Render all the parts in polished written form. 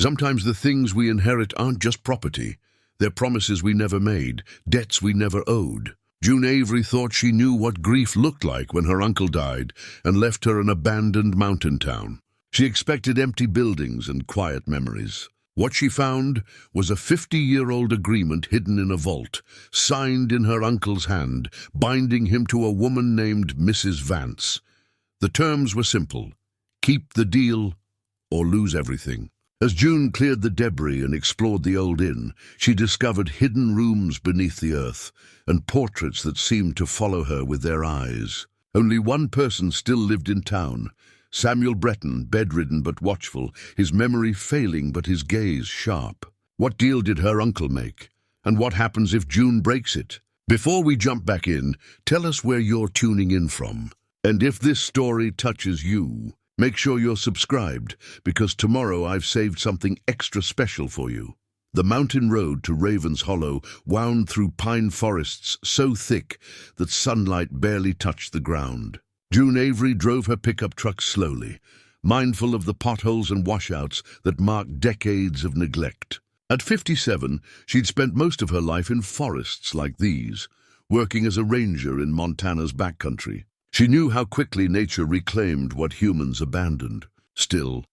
Sometimes the things we inherit aren't just property. They're promises we never made, debts we never owed. June Avery thought she knew what grief looked like when her uncle died and left her an abandoned mountain town. She expected empty buildings and quiet memories. What she found was a 50-year-old agreement hidden in a vault, signed in her uncle's hand, binding him to a woman named Mrs. Vance. The terms were simple: keep the deal or lose everything. As June cleared the debris and explored the old inn, she discovered hidden rooms beneath the earth and portraits that seemed to follow her with their eyes. Only one person still lived in town: Samuel Bretton, bedridden but watchful, his memory failing but his gaze sharp. What deal did her uncle make? And what happens if June breaks it? Before we jump back in, tell us where you're tuning in from. And if this story touches you, make sure you're subscribed, because tomorrow I've saved something extra special for you. The mountain road to Raven's Hollow wound through pine forests so thick that sunlight barely touched the ground. June Avery drove her pickup truck slowly, mindful of the potholes and washouts that marked decades of neglect. At 57, she'd spent most of her life in forests like these, working as a ranger in Montana's backcountry. She knew how quickly nature reclaimed what humans abandoned. Still,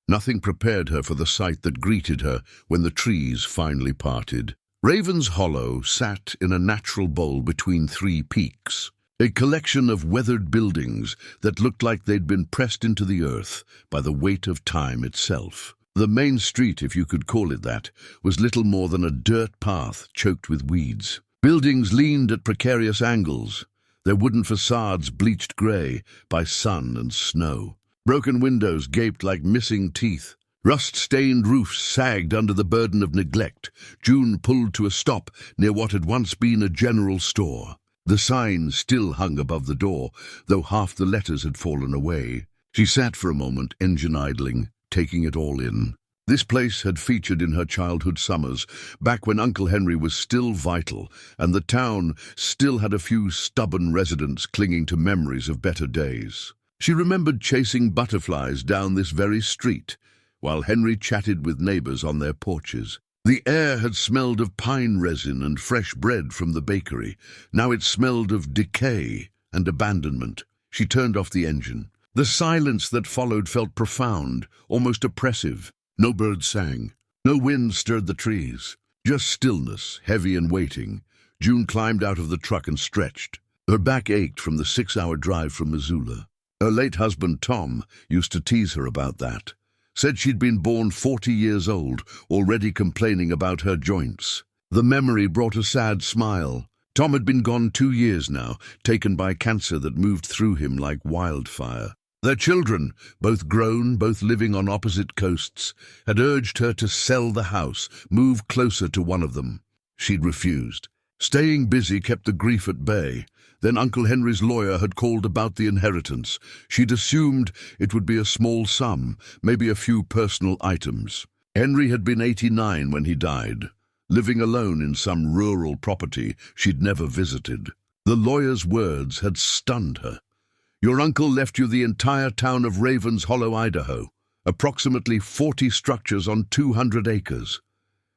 nothing prepared her for the sight that greeted her when the trees finally parted. Raven's Hollow sat in a natural bowl between three peaks, a collection of weathered buildings that looked like they'd been pressed into the earth by the weight of time itself. The main street, if you could call it that, was little more than a dirt path choked with weeds. Buildings leaned at precarious angles, their wooden facades bleached grey by sun and snow. Broken windows gaped like missing teeth. Rust-stained roofs sagged under the burden of neglect. June pulled to a stop near what had once been a general store. The sign still hung above the door, though half the letters had fallen away. She sat for a moment, engine idling, taking it all in. This place had featured in her childhood summers, back when Uncle Henry was still vital, and the town still had a few stubborn residents clinging to memories of better days. She remembered chasing butterflies down this very street, while Henry chatted with neighbors on their porches. The air had smelled of pine resin and fresh bread from the bakery. Now it smelled of decay and abandonment. She turned off the engine. The silence that followed felt profound, almost oppressive. No birds sang. No wind stirred the trees. Just stillness, heavy and waiting. June climbed out of the truck and stretched. Her back ached from the 6-hour drive from Missoula. Her late husband, Tom, used to tease her about that. Said she'd been born 40 years old, already complaining about her joints. The memory brought a sad smile. Tom had been gone 2 years now, taken by cancer that moved through him like wildfire. Their children, both grown, both living on opposite coasts, had urged her to sell the house, move closer to one of them. She'd refused. Staying busy kept the grief at bay. Then Uncle Henry's lawyer had called about the inheritance. She'd assumed it would be a small sum, maybe a few personal items. Henry had been 89 when he died, living alone in some rural property she'd never visited. The lawyer's words had stunned her. Your uncle left you the entire town of Raven's Hollow, Idaho, approximately 40 structures on 200 acres.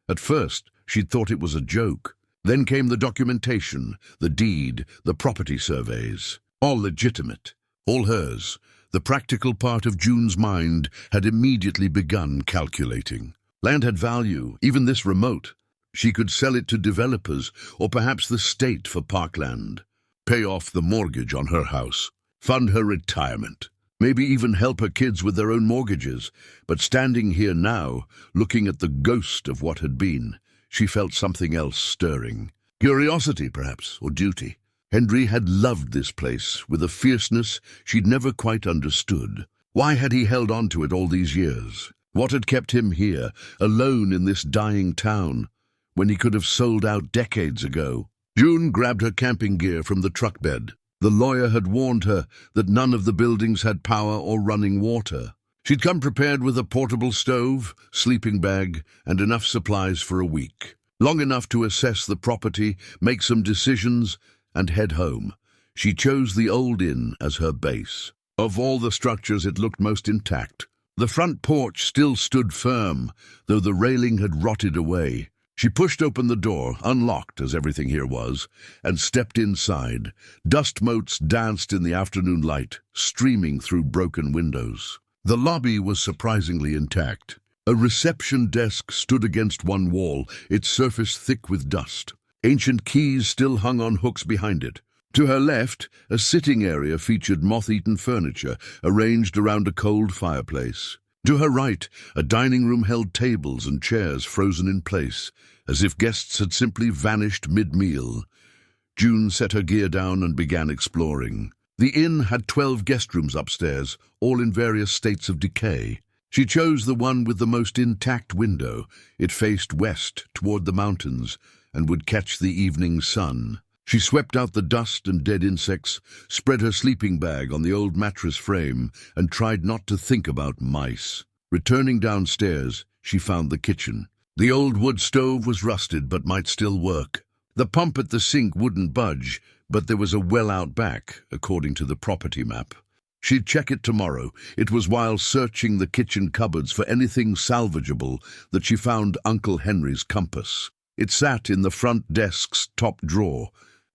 At first, she'd thought it was a joke. Then came the documentation, the deed, the property surveys. All legitimate, all hers. The practical part of June's mind had immediately begun calculating. Land had value, even this remote. She could sell it to developers, or perhaps the state for parkland. Pay off the mortgage on her house. Fund her retirement. Maybe even help her kids with their own mortgages. But standing here now, looking at the ghost of what had been, she felt something else stirring. Curiosity, perhaps, or duty. Henry had loved this place with a fierceness she'd never quite understood. Why had he held on to it all these years? What had kept him here, alone in this dying town, when he could have sold out decades ago? June grabbed her camping gear from the truck bed. The lawyer had warned her that none of the buildings had power or running water. She'd come prepared with a portable stove, sleeping bag, and enough supplies for a week. Long enough to assess the property, make some decisions, and head home. She chose the old inn as her base. Of all the structures, it looked most intact. The front porch still stood firm, though the railing had rotted away. She pushed open the door, unlocked as everything here was, and stepped inside. Dust motes danced in the afternoon light, streaming through broken windows. The lobby was surprisingly intact. A reception desk stood against one wall, its surface thick with dust. Ancient keys still hung on hooks behind it. To her left, a sitting area featured moth-eaten furniture arranged around a cold fireplace. To her right, a dining room held tables and chairs frozen in place, as if guests had simply vanished mid-meal. June set her gear down and began exploring. The inn had 12 guest rooms upstairs, all in various states of decay. She chose the one with the most intact window. It faced west, toward the mountains, and would catch the evening sun. She swept out the dust and dead insects, spread her sleeping bag on the old mattress frame, and tried not to think about mice. Returning downstairs, she found the kitchen. The old wood stove was rusted but might still work. The pump at the sink wouldn't budge, but there was a well out back, according to the property map. She'd check it tomorrow. It was while searching the kitchen cupboards for anything salvageable that she found Uncle Henry's compass. It sat in the front desk's top drawer,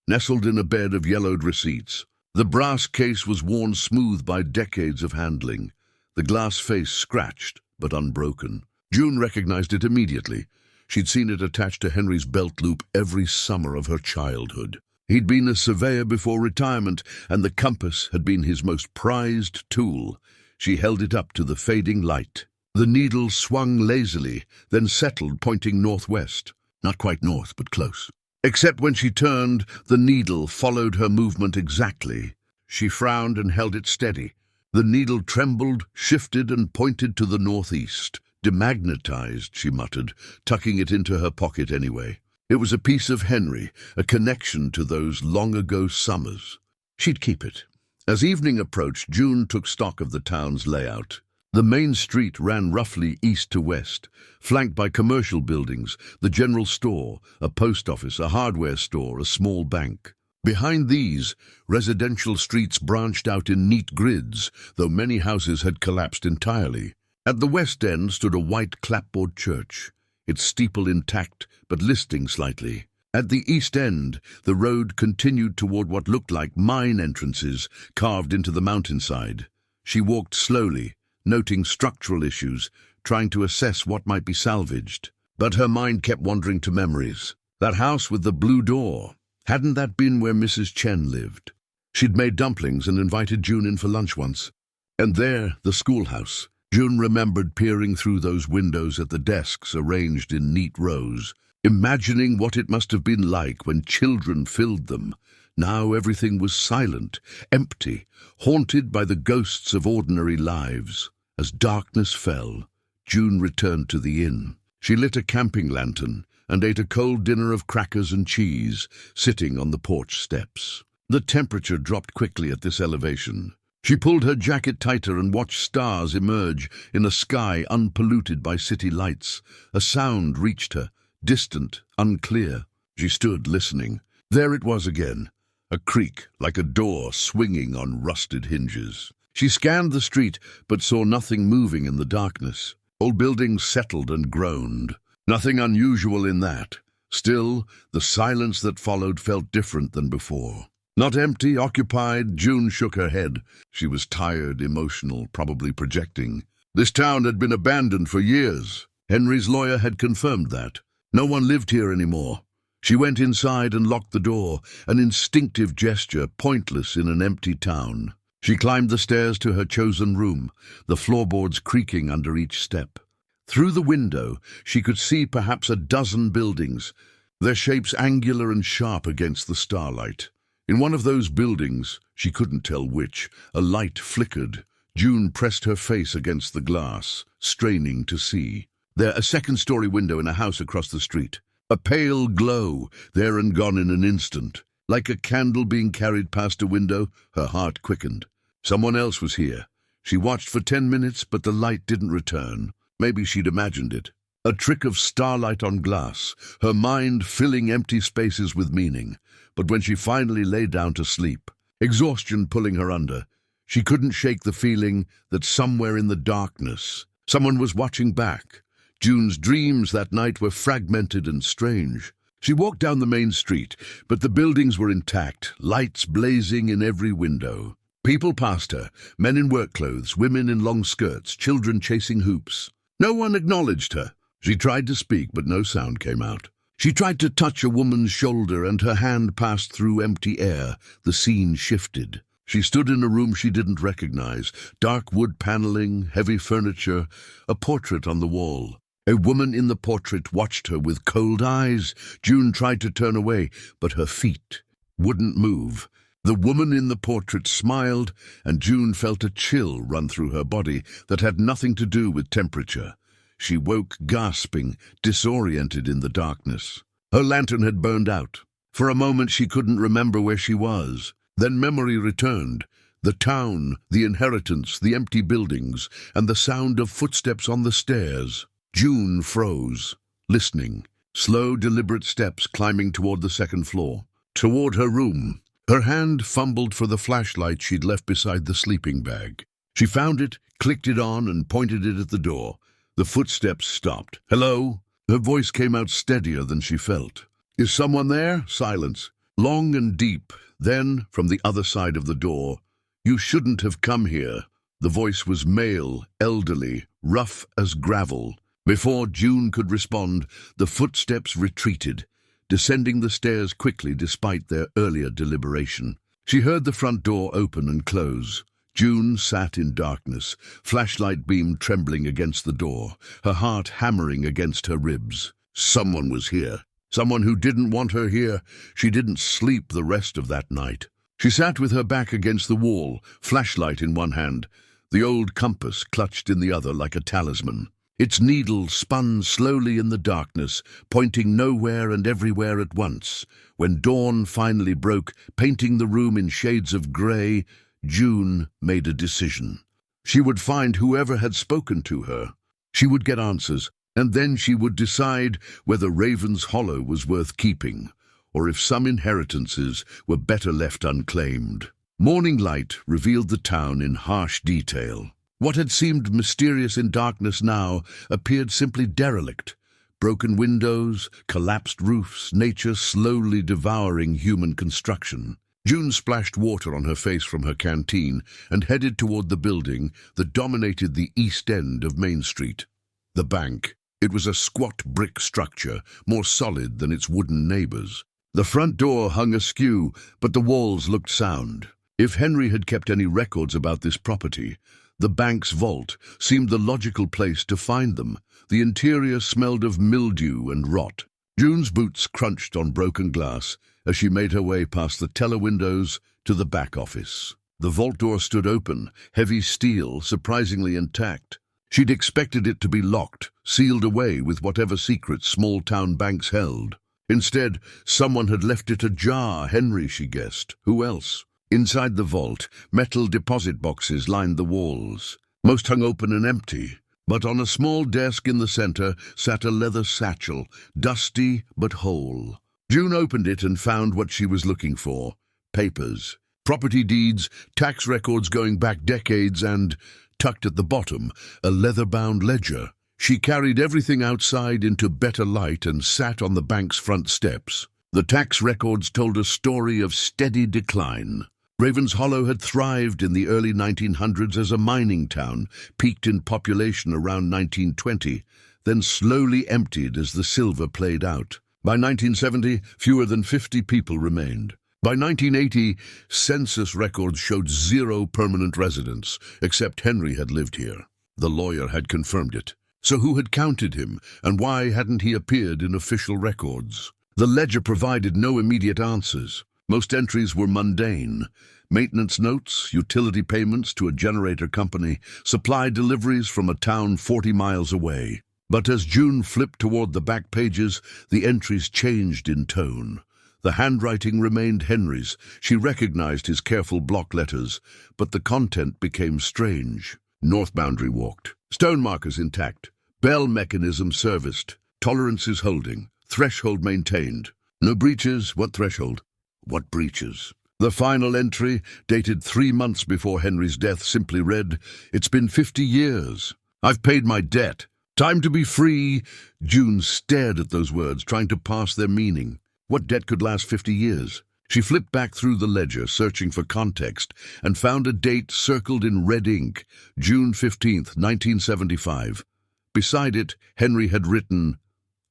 nestled in a bed of yellowed receipts. The brass case was worn smooth by decades of handling, the glass face scratched but unbroken. June recognized it immediately. She'd seen it attached to Henry's belt loop every summer of her childhood. He'd been a surveyor before retirement, and the compass had been his most prized tool. She held it up to the fading light. The needle swung lazily, then settled, pointing northwest. Not quite north, but close. Except when she turned, the needle followed her movement exactly. She frowned and held it steady. The needle trembled, shifted, and pointed to the northeast. Demagnetized, she muttered, tucking it into her pocket anyway. It was a piece of Henry, a connection to those long-ago summers. She'd keep it. As evening approached, June took stock of the town's layout. The main street ran roughly east to west, flanked by commercial buildings, the general store, a post office, a hardware store, a small bank. Behind these, residential streets branched out in neat grids, though many houses had collapsed entirely. At the west end stood a white clapboard church, its steeple intact but listing slightly. At the east end, the road continued toward what looked like mine entrances carved into the mountainside. She walked slowly, noting structural issues, trying to assess what might be salvaged. But her mind kept wandering to memories. That house with the blue door, hadn't that been where Mrs. Chen lived? She'd made dumplings and invited June in for lunch once. And there, the schoolhouse. June remembered peering through those windows at the desks arranged in neat rows, imagining what it must have been like when children filled them. Now everything was silent, empty, haunted by the ghosts of ordinary lives. As darkness fell, June returned to the inn. She lit a camping lantern and ate a cold dinner of crackers and cheese, sitting on the porch steps. The temperature dropped quickly at this elevation. She pulled her jacket tighter and watched stars emerge in a sky unpolluted by city lights. A sound reached her, distant, unclear. She stood listening. There it was again, a creak like a door swinging on rusted hinges. She scanned the street, but saw nothing moving in the darkness. Old buildings settled and groaned. Nothing unusual in that. Still, the silence that followed felt different than before. Not empty, occupied, June shook her head. She was tired, emotional, probably projecting. This town had been abandoned for years. Henry's lawyer had confirmed that. No one lived here anymore. She went inside and locked the door, an instinctive gesture, pointless in an empty town. She climbed the stairs to her chosen room, the floorboards creaking under each step. Through the window, she could see perhaps a dozen buildings, their shapes angular and sharp against the starlight. In one of those buildings, she couldn't tell which, a light flickered. June pressed her face against the glass, straining to see. There, a second-story window in a house across the street. A pale glow, there and gone in an instant. Like a candle being carried past a window, her heart quickened. Someone else was here. She watched for 10 minutes, but the light didn't return. Maybe she'd imagined it. A trick of starlight on glass, her mind filling empty spaces with meaning. But when she finally lay down to sleep, exhaustion pulling her under, She couldn't shake the feeling that somewhere in the darkness, someone was watching back. June's dreams that night were fragmented and strange. She walked down the main street, but the buildings were intact, lights blazing in every window. People passed her, men in work clothes, women in long skirts, children chasing hoops. No one acknowledged her. She tried to speak, but no sound came out. She tried to touch a woman's shoulder, and her hand passed through empty air. The scene shifted. She stood in a room she didn't recognize. Dark wood paneling, heavy furniture, a portrait on the wall. A woman in the portrait watched her with cold eyes. June tried to turn away, but her feet wouldn't move. The woman in the portrait smiled, and June felt a chill run through her body that had nothing to do with temperature. She woke gasping, disoriented in the darkness. Her lantern had burned out. For a moment she couldn't remember where she was. Then memory returned. The town, the inheritance, the empty buildings, and the sound of footsteps on the stairs. June froze, listening. Slow, deliberate steps climbing toward the second floor. Toward her room. Her hand fumbled for the flashlight she'd left beside the sleeping bag. She found it, clicked it on, and pointed it at the door. The footsteps stopped. "Hello?" Her voice came out steadier than she felt. "Is someone there?" Silence. Long and deep. Then, from the other side of the door, "You shouldn't have come here." The voice was male, elderly, rough as gravel. Before June could respond, the footsteps retreated, descending the stairs quickly despite their earlier deliberation. She heard the front door open and close. June sat in darkness, flashlight beam trembling against the door, her heart hammering against her ribs. Someone was here. Someone who didn't want her here. She didn't sleep the rest of that night. She sat with her back against the wall, flashlight in one hand, the old compass clutched in the other like a talisman. Its needle spun slowly in the darkness, pointing nowhere and everywhere at once. When dawn finally broke, painting the room in shades of grey, June made a decision. She would find whoever had spoken to her. She would get answers, and then she would decide whether Raven's Hollow was worth keeping, or if some inheritances were better left unclaimed. Morning light revealed the town in harsh detail. What had seemed mysterious in darkness now appeared simply derelict. Broken windows, collapsed roofs, nature slowly devouring human construction. June splashed water on her face from her canteen and headed toward the building that dominated the east end of Main Street. The bank. It was a squat brick structure, more solid than its wooden neighbors. The front door hung askew, but the walls looked sound. If Henry had kept any records about this property, the bank's vault seemed the logical place to find them. The interior smelled of mildew and rot. June's boots crunched on broken glass as she made her way past the teller windows to the back office. The vault door stood open, heavy steel, surprisingly intact. She'd expected it to be locked, sealed away with whatever secrets small-town banks held. Instead, someone had left it ajar. Henry, she guessed. Who else? Inside the vault, metal deposit boxes lined the walls. Most hung open and empty, but on a small desk in the center sat a leather satchel, dusty but whole. June opened it and found what she was looking for. Papers, property deeds, tax records going back decades, and, tucked at the bottom, a leather-bound ledger. She carried everything outside into better light and sat on the bank's front steps. The tax records told a story of steady decline. Raven's Hollow had thrived in the early 1900s as a mining town, peaked in population around 1920, then slowly emptied as the silver played out. By 1970, fewer than 50 people remained. By 1980, census records showed 0 permanent residents, except Henry had lived here. The lawyer had confirmed it. So who had counted him, and why hadn't he appeared in official records? The ledger provided no immediate answers. Most entries were mundane. Maintenance notes, utility payments to a generator company, supply deliveries from a town 40 miles away. But as June flipped toward the back pages, the entries changed in tone. The handwriting remained Henry's. She recognized his careful block letters, but the content became strange. North boundary walked. Stone markers intact. Bell mechanism serviced. Tolerances holding. Threshold maintained. No breaches. What threshold? What breaches? The final entry, dated 3 months before Henry's death, simply read, "It's been 50 years. I've paid my debt. Time to be free." June stared at those words, trying to parse their meaning. What debt could last 50 years? She flipped back through the ledger, searching for context, and found a date circled in red ink, June 15th, 1975. Beside it, Henry had written,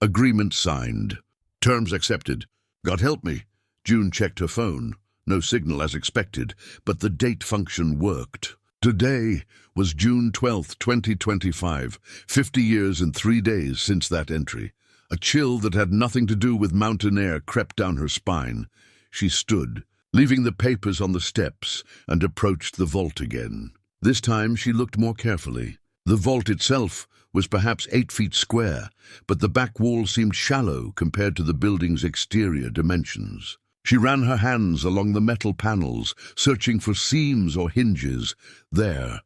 "Agreement signed. Terms accepted." God help me. June checked her phone. No signal as expected, but the date function worked. Today was June 12th, 2025, 50 years and 3 days since that entry. A chill that had nothing to do with mountain air crept down her spine. She stood, leaving the papers on the steps, and approached the vault again. This time she looked more carefully. The vault itself was perhaps 8 feet square, but the back wall seemed shallow compared to the building's exterior dimensions. She ran her hands along the metal panels, searching for seams or hinges. There,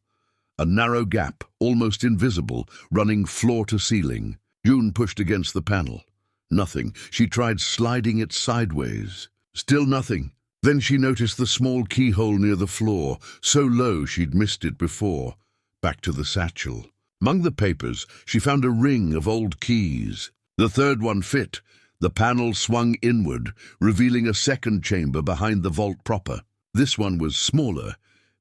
a narrow gap, almost invisible, running floor to ceiling. June pushed against the panel. Nothing. She tried sliding it sideways. Still nothing. Then she noticed the small keyhole near the floor, so low she'd missed it before. Back to the satchel. Among the papers, she found a ring of old keys. The third one fit. The panel swung inward, revealing a second chamber behind the vault proper. This one was smaller,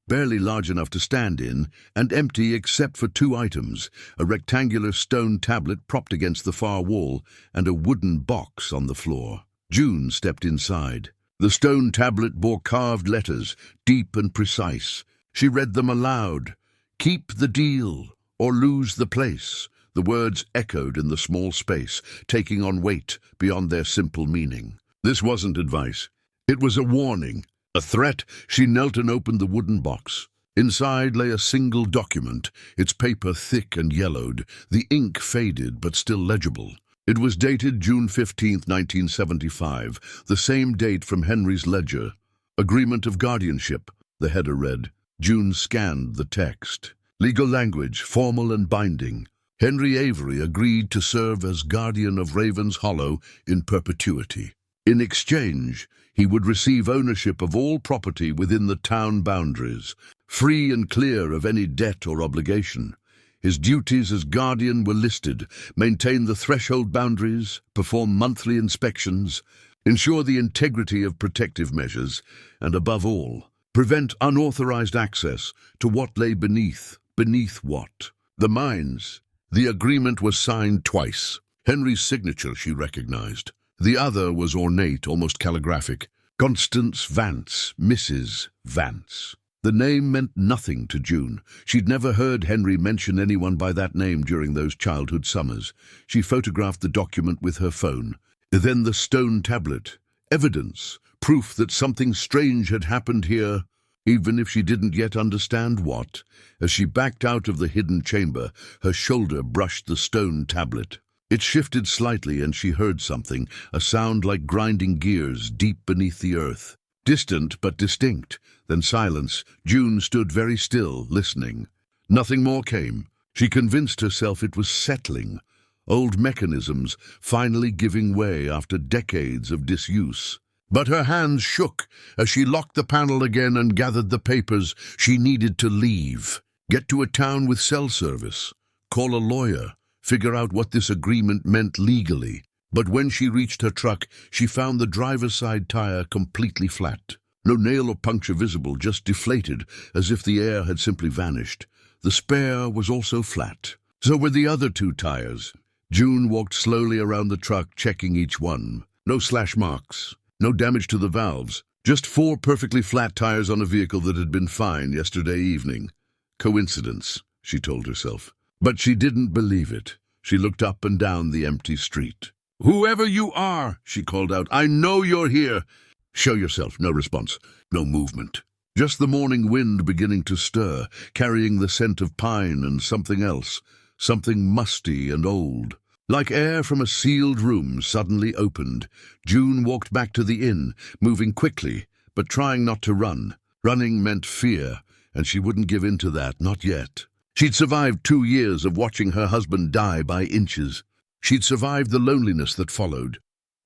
barely large enough to stand in, and empty except for 2 items, a rectangular stone tablet propped against the far wall, and a wooden box on the floor. June stepped inside. The stone tablet bore carved letters, deep and precise. She read them aloud. "Keep the deal, or lose the place." The words echoed in the small space, taking on weight beyond their simple meaning. This wasn't advice. It was a warning, a threat. She knelt and opened the wooden box. Inside lay a single document, its paper thick and yellowed, the ink faded but still legible. It was dated June 15th, 1975, the same date from Henry's ledger. "Agreement of guardianship," the header read. June scanned the text. Legal language, formal and binding. Henry Avery agreed to serve as guardian of Raven's Hollow in perpetuity. In exchange, he would receive ownership of all property within the town boundaries, free and clear of any debt or obligation. His duties as guardian were listed: maintain the threshold boundaries, perform monthly inspections, ensure the integrity of protective measures, and above all, prevent unauthorized access to what lay beneath. Beneath what? The mines. The agreement was signed twice. Henry's signature she recognized. The other was ornate, almost calligraphic. Constance Vance, Mrs. Vance. The name meant nothing to June. She'd never heard Henry mention anyone by that name during those childhood summers. She photographed the document with her phone. Then the stone tablet. Evidence, proof that something strange had happened here, even if she didn't yet understand what. As she backed out of the hidden chamber, her shoulder brushed the stone tablet. It shifted slightly and she heard something, a sound like grinding gears deep beneath the earth. Distant but distinct. Then silence. June stood very still, listening. Nothing more came. She convinced herself it was settling. Old mechanisms finally giving way after decades of disuse. But her hands shook as she locked the panel again and gathered the papers. She needed to leave. Get to a town with cell service. Call a lawyer. Figure out what this agreement meant legally. But when she reached her truck, she found the driver's side tire completely flat. No nail or puncture visible, just deflated, as if the air had simply vanished. The spare was also flat. So were the other 2 tires. June walked slowly around the truck, checking each one. No slash marks. No damage to the valves. Just 4 perfectly flat tires on a vehicle that had been fine yesterday evening. Coincidence, she told herself. But she didn't believe it. She looked up and down the empty street. "Whoever you are," she called out, "I know you're here." "Show yourself." No response. No movement. Just the morning wind beginning to stir, carrying the scent of pine and something else. Something musty and old. Like air from a sealed room suddenly opened. June walked back to the inn, moving quickly, but trying not to run. Running meant fear, and she wouldn't give in to that, not yet. She'd survived 2 years of watching her husband die by inches. She'd survived the loneliness that followed.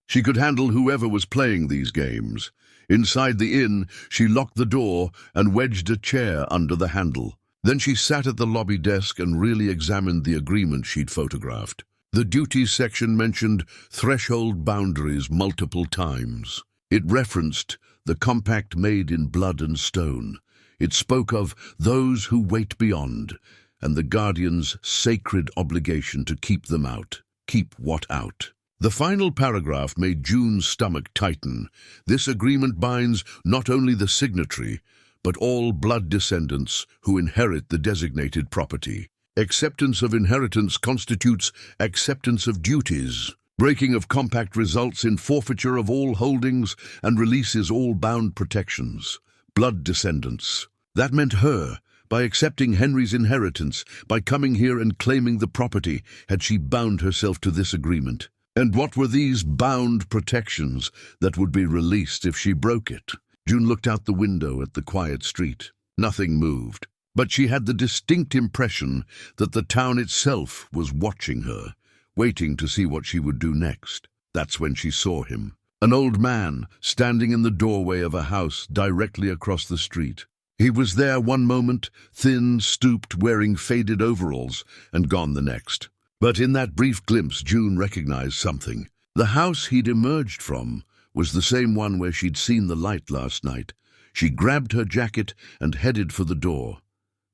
She could handle whoever was playing these games. Inside the inn, she locked the door and wedged a chair under the handle. Then she sat at the lobby desk and really examined the agreement she'd photographed. The duties section mentioned threshold boundaries multiple times. It referenced the compact made in blood and stone. It spoke of those who wait beyond, and the Guardian's sacred obligation to keep them out. Keep what out? The final paragraph made June's stomach tighten. This agreement binds not only the signatory, but all blood descendants who inherit the designated property. Acceptance of inheritance constitutes acceptance of duties. Breaking of compact results in forfeiture of all holdings and releases all bound protections. Blood descendants. That meant her. By accepting Henry's inheritance, by coming here and claiming the property, had she bound herself to this agreement. And what were these bound protections that would be released if she broke it? June looked out the window at the quiet street. Nothing moved, but she had the distinct impression that the town itself was watching her, waiting to see what she would do next. That's when she saw him. An old man, standing in the doorway of a house directly across the street. He was there one moment, thin, stooped, wearing faded overalls, and gone the next. But in that brief glimpse, June recognized something. The house he'd emerged from was the same one where she'd seen the light last night. She grabbed her jacket and headed for the door,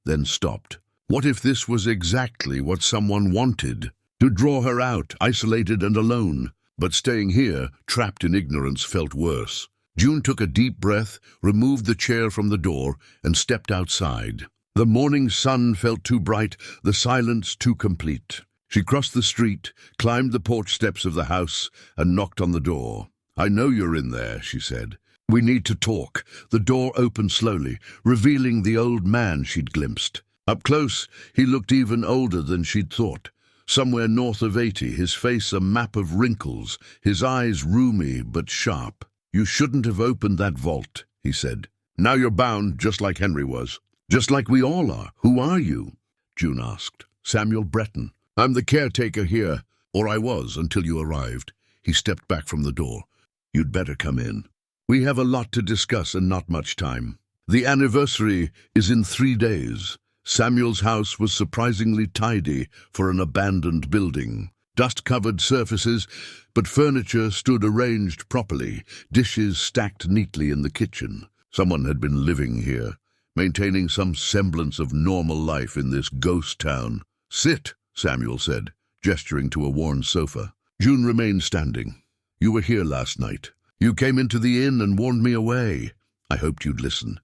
then stopped. What if this was exactly what someone wanted? To draw her out, isolated and alone. But staying here, trapped in ignorance, felt worse. June took a deep breath, removed the chair from the door, and stepped outside. The morning sun felt too bright, the silence too complete. She crossed the street, climbed the porch steps of the house, and knocked on the door. "I know you're in there," she said. "We need to talk." The door opened slowly, revealing the old man she'd glimpsed. Up close, he looked even older than she'd thought. Somewhere north of 80, his face a map of wrinkles, his eyes roomy but sharp. "You shouldn't have opened that vault," he said. "Now you're bound, just like Henry was." "Just like we all are. Who are you?" June asked. "Samuel Bretton. I'm the caretaker here, or I was until you arrived." He stepped back from the door. "You'd better come in. We have a lot to discuss and not much time. The anniversary is in 3 days. Samuel's house was surprisingly tidy for an abandoned building. Dust-covered surfaces, but furniture stood arranged properly, dishes stacked neatly in the kitchen. Someone had been living here, maintaining some semblance of normal life in this ghost town. "Sit," Samuel said, gesturing to a worn sofa. June remained standing. "You were here last night. You came into the inn and warned me away. I hoped you'd listen."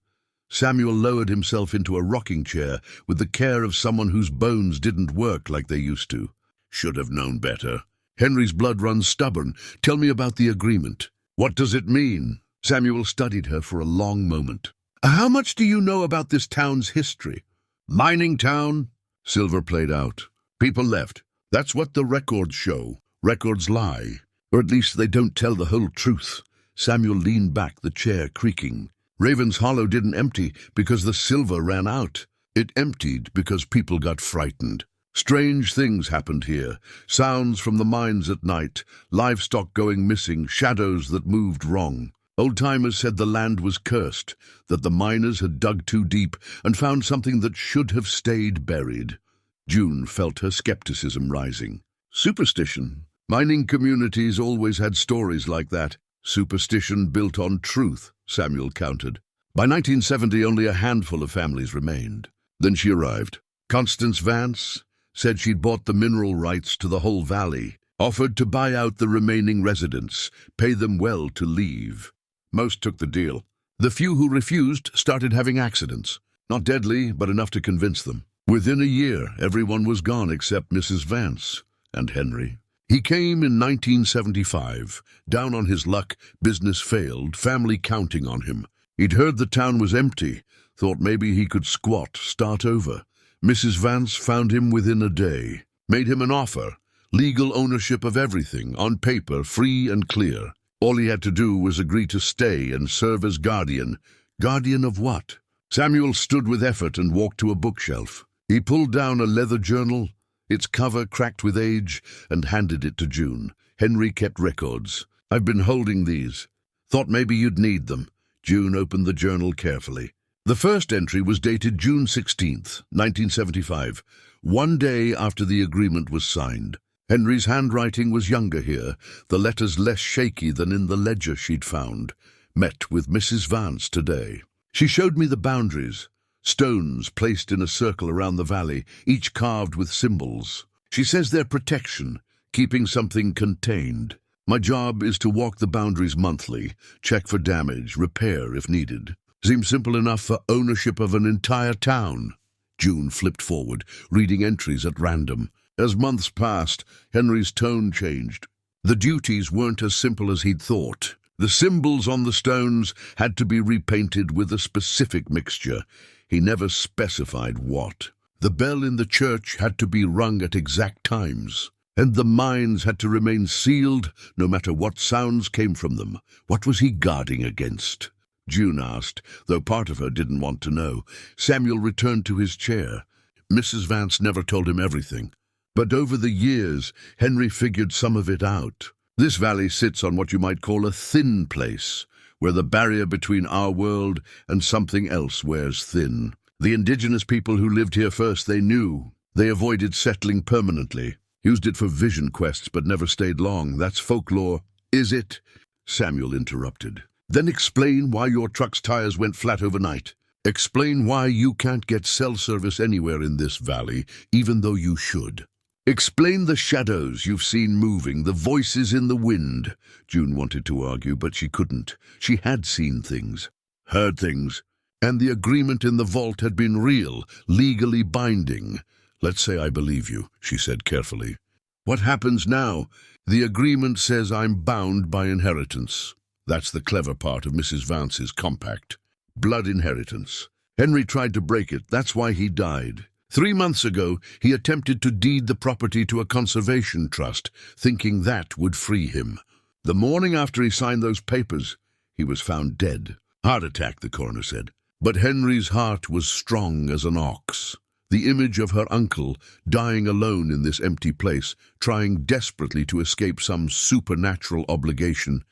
Samuel lowered himself into a rocking chair with the care of someone whose bones didn't work like they used to. "Should have known better. Henry's blood runs stubborn. Tell me about the agreement. What does it mean?" Samuel studied her for a long moment. "How much do you know about this town's history?" "Mining town," Silver played out. "People left. That's what the records show. Records lie. Or at least they don't tell the whole truth." Samuel leaned back, the chair creaking. "Raven's Hollow didn't empty because the silver ran out. It emptied because people got frightened. Strange things happened here. Sounds from the mines at night, livestock going missing, shadows that moved wrong. Old-timers said the land was cursed, that the miners had dug too deep and found something that should have stayed buried." June felt her skepticism rising. "Superstition. Mining communities always had stories like that. Superstition built on truth," Samuel countered. By 1970, only a handful of families remained. Then she arrived. Constance Vance said she'd bought the mineral rights to the whole valley, offered to buy out the remaining residents, pay them well to leave. Most took the deal. The few who refused started having accidents. Not deadly, but enough to convince them. Within a year, everyone was gone except Mrs. Vance and Henry. He came in 1975. Down on his luck, business failed, family counting on him. He'd heard the town was empty, thought maybe he could squat, start over. Mrs. Vance found him within a day, made him an offer, legal ownership of everything, on paper, free and clear. All he had to do was agree to stay and serve as guardian. Guardian of what? Samuel stood with effort and walked to a bookshelf. He pulled down a leather journal, its cover cracked with age, and handed it to June. "Henry kept records. I've been holding these. Thought maybe you'd need them. June opened the journal carefully. The first entry was dated June 16th, 1975, one day after the agreement was signed. Henry's handwriting was younger here, the letters less shaky than in the ledger she'd found. Met with Mrs. Vance today. She showed me the boundaries, stones placed in a circle around the valley, each carved with symbols. She says they're protection, keeping something contained. My job is to walk the boundaries monthly, check for damage, repair if needed. Seems simple enough for ownership of an entire town. June flipped forward, reading entries at random. As months passed, Henry's tone changed. The duties weren't as simple as he'd thought. The symbols on the stones had to be repainted with a specific mixture. He never specified what. The bell in the church had to be rung at exact times, and the mines had to remain sealed no matter what sounds came from them. What was he guarding against? June asked, though part of her didn't want to know. Samuel returned to his chair. Mrs. Vance never told him everything, but over the years, Henry figured some of it out. This valley sits on what you might call a thin place, where the barrier between our world and something else wears thin. The indigenous people who lived here first, they knew. They avoided settling permanently, used it for vision quests but never stayed long. That's folklore. Is it? Samuel interrupted. Then explain why your truck's tires went flat overnight. Explain why you can't get cell service anywhere in this valley, even though you should. Explain the shadows you've seen moving, the voices in the wind. June wanted to argue, but she couldn't. She had seen things, heard things, and the agreement in the vault had been real, legally binding. Let's say I believe you, she said carefully. What happens now? The agreement says I'm bound by inheritance. That's the clever part of Mrs. Vance's compact. Blood inheritance. Henry tried to break it. That's why he died. 3 months ago, he attempted to deed the property to a conservation trust, thinking that would free him. The morning after he signed those papers, he was found dead. Heart attack, the coroner said. But Henry's heart was strong as an ox. The image of her uncle, dying alone in this empty place, trying desperately to escape some supernatural obligation,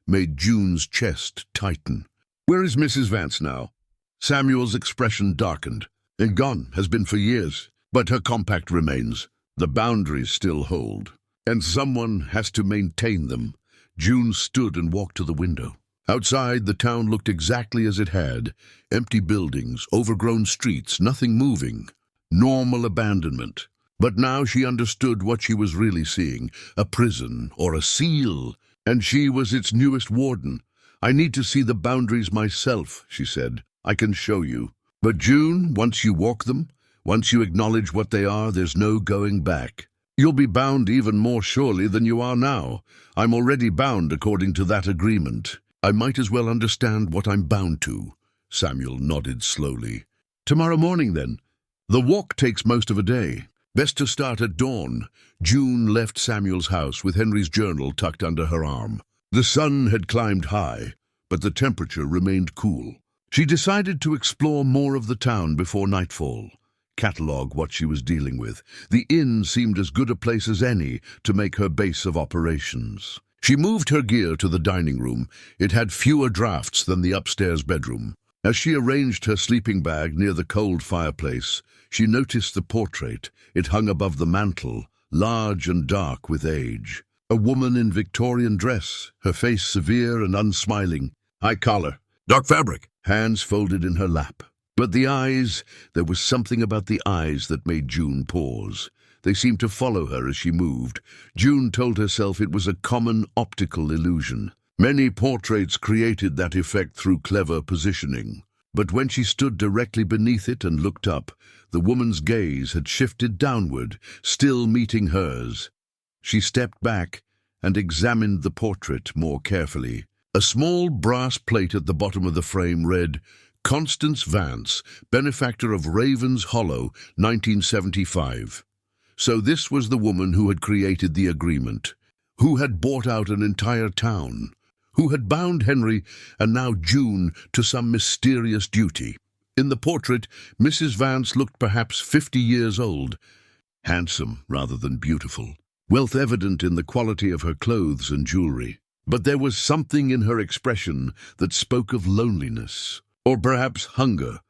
made June's chest tighten. Where is Mrs. Vance now? Samuel's expression darkened. And gone, has been for years, but her compact remains. The boundaries still hold, and someone has to maintain them. June stood and walked to the window. Outside, the town looked exactly as it had. Empty buildings, overgrown streets, nothing moving. Normal abandonment. But now she understood what she was really seeing, a prison or a seal, and she was its newest warden. I need to see the boundaries myself, she said. I can show you. But June, once you walk them, once you acknowledge what they are, there's no going back. You'll be bound even more surely than you are now. I'm already bound according to that agreement. I might as well understand what I'm bound to. Samuel nodded slowly. Tomorrow morning, then. The walk takes most of a day. Best to start at dawn. June left Samuel's house with Henry's journal tucked under her arm. The sun had climbed high, but the temperature remained cool. She decided to explore more of the town before nightfall, catalogue what she was dealing with. The inn seemed as good a place as any to make her base of operations. She moved her gear to the dining room. It had fewer drafts than the upstairs bedroom. As she arranged her sleeping bag near the cold fireplace, she noticed the portrait. It hung above the mantel, large and dark with age. A woman in Victorian dress, her face severe and unsmiling. High collar, dark fabric, hands folded in her lap. But the eyes, there was something about the eyes that made June pause. They seemed to follow her as she moved. June told herself it was a common optical illusion. Many portraits created that effect through clever positioning. But when she stood directly beneath it and looked up, the woman's gaze had shifted downward, still meeting hers. She stepped back and examined the portrait more carefully. A small brass plate at the bottom of the frame read, Constance Vance, benefactor of Ravens Hollow, 1975. So this was the woman who had created the agreement, who had bought out an entire town, who had bound Henry and now June to some mysterious duty. In the portrait, Mrs. Vance looked perhaps 50 years old, handsome rather than beautiful, wealth evident in the quality of her clothes and jewelry. But there was something in her expression that spoke of loneliness, or perhaps hunger.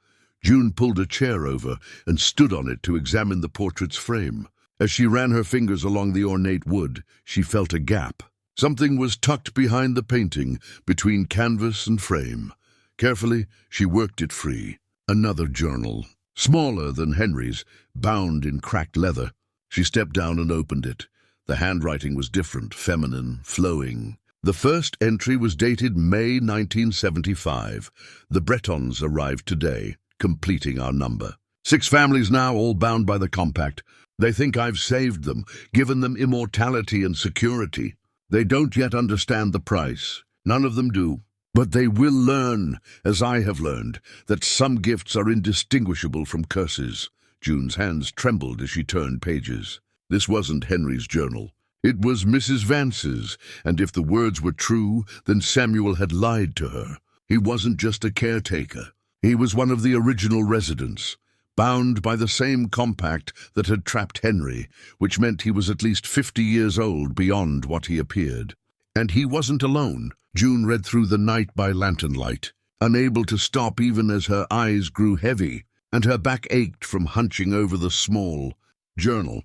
June pulled a chair over and stood on it to examine the portrait's frame. As she ran her fingers along the ornate wood, she felt a gap. Something was tucked behind the painting, between canvas and frame. Carefully, she worked it free. Another journal, smaller than Henry's, bound in cracked leather. She stepped down and opened it. The handwriting was different, feminine, flowing. The first entry was dated May 1975. The Brettons arrived today, completing our number. 6 families now, all bound by the compact. They think I've saved them, given them immortality and security. They don't yet understand the price. None of them do. But they will learn, as I have learned, that some gifts are indistinguishable from curses. June's hands trembled as she turned pages. This wasn't Henry's journal. It was Mrs. Vance's, and if the words were true, then Samuel had lied to her. He wasn't just a caretaker. He was one of the original residents, bound by the same compact that had trapped Henry, which meant he was at least 50 years old beyond what he appeared. And he wasn't alone. June read through the night by lantern light, unable to stop even as her eyes grew heavy, and her back ached from hunching over the small journal.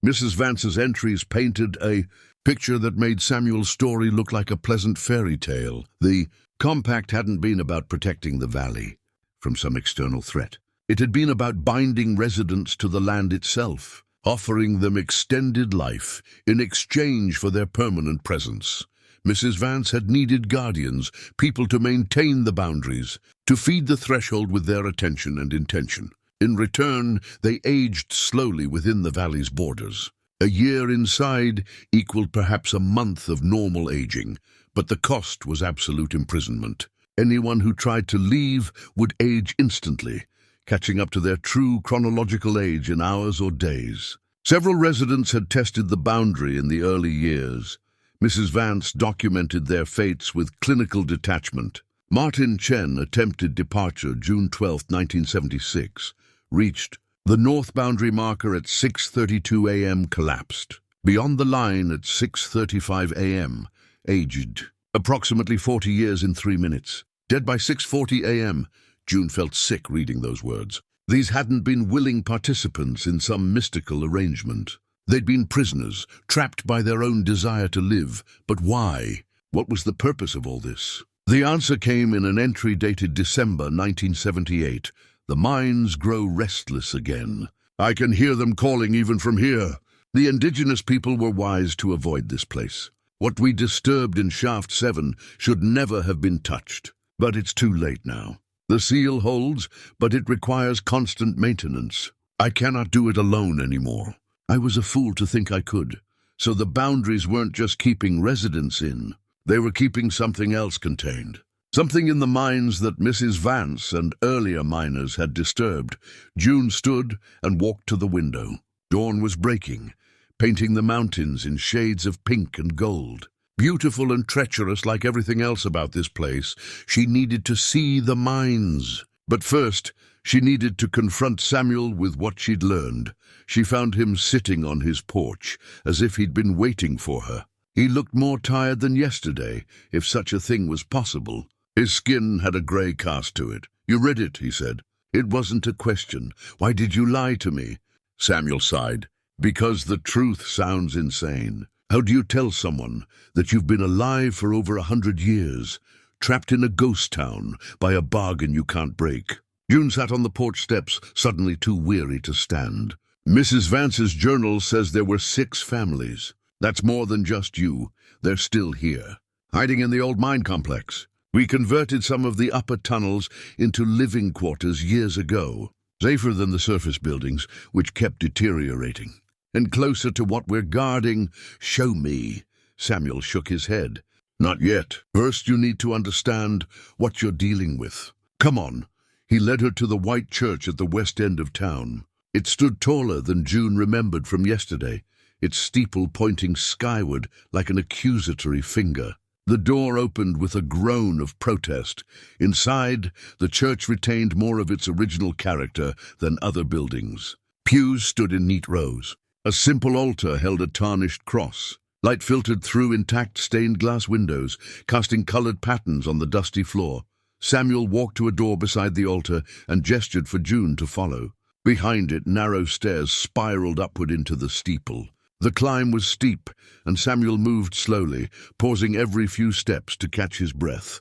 Mrs. Vance's entries painted a picture that made Samuel's story look like a pleasant fairy tale. The compact hadn't been about protecting the valley from some external threat. It had been about binding residents to the land itself, offering them extended life in exchange for their permanent presence. Mrs. Vance had needed guardians, people to maintain the boundaries, to feed the threshold with their attention and intention. In return, they aged slowly within the valley's borders. A year inside equaled perhaps a month of normal aging, but the cost was absolute imprisonment. Anyone who tried to leave would age instantly, catching up to their true chronological age in hours or days. Several residents had tested the boundary in the early years. Mrs. Vance documented their fates with clinical detachment. Martin Chen attempted departure June 12, 1976. Reached. The north boundary marker at 6:32 a.m. collapsed. Beyond the line at 6:35 a.m. Aged. Approximately 40 years in 3 minutes. Dead by 6:40 a.m. June felt sick reading those words. These hadn't been willing participants in some mystical arrangement. They'd been prisoners, trapped by their own desire to live. But why? What was the purpose of all this? The answer came in an entry dated December 1978. The mines grow restless again. I can hear them calling even from here. The indigenous people were wise to avoid this place. What we disturbed in Shaft 7 should never have been touched. But it's too late now. The seal holds, but it requires constant maintenance. I cannot do it alone anymore. I was a fool to think I could. So the boundaries weren't just keeping residents in. They were keeping something else contained. Something in the mines that Mrs. Vance and earlier miners had disturbed. June stood and walked to the window. Dawn was breaking, painting the mountains in shades of pink and gold. Beautiful and treacherous like everything else about this place, she needed to see the mines. But first, she needed to confront Samuel with what she'd learned. She found him sitting on his porch, as if he'd been waiting for her. He looked more tired than yesterday, if such a thing was possible. His skin had a grey cast to it. You read it, he said. It wasn't a question. Why did you lie to me? Samuel sighed. Because the truth sounds insane. How do you tell someone that you've been alive for over 100 years, trapped in a ghost town by a bargain you can't break? June sat on the porch steps, suddenly too weary to stand. Mrs. Vance's journal says there were 6 families. That's more than just you. They're still here, hiding in the old mine complex. We converted some of the upper tunnels into living quarters years ago, safer than the surface buildings, which kept deteriorating. And closer to what we're guarding. Show me. Samuel shook his head. Not yet. First you need to understand what you're dealing with. Come on. He led her to the white church at the west end of town. It stood taller than June remembered from yesterday, its steeple pointing skyward like an accusatory finger. The door opened with a groan of protest. Inside, the church retained more of its original character than other buildings. Pews stood in neat rows. A simple altar held a tarnished cross. Light filtered through intact stained glass windows, casting colored patterns on the dusty floor. Samuel walked to a door beside the altar and gestured for June to follow. Behind it, narrow stairs spiraled upward into the steeple. The climb was steep, and Samuel moved slowly, pausing every few steps to catch his breath.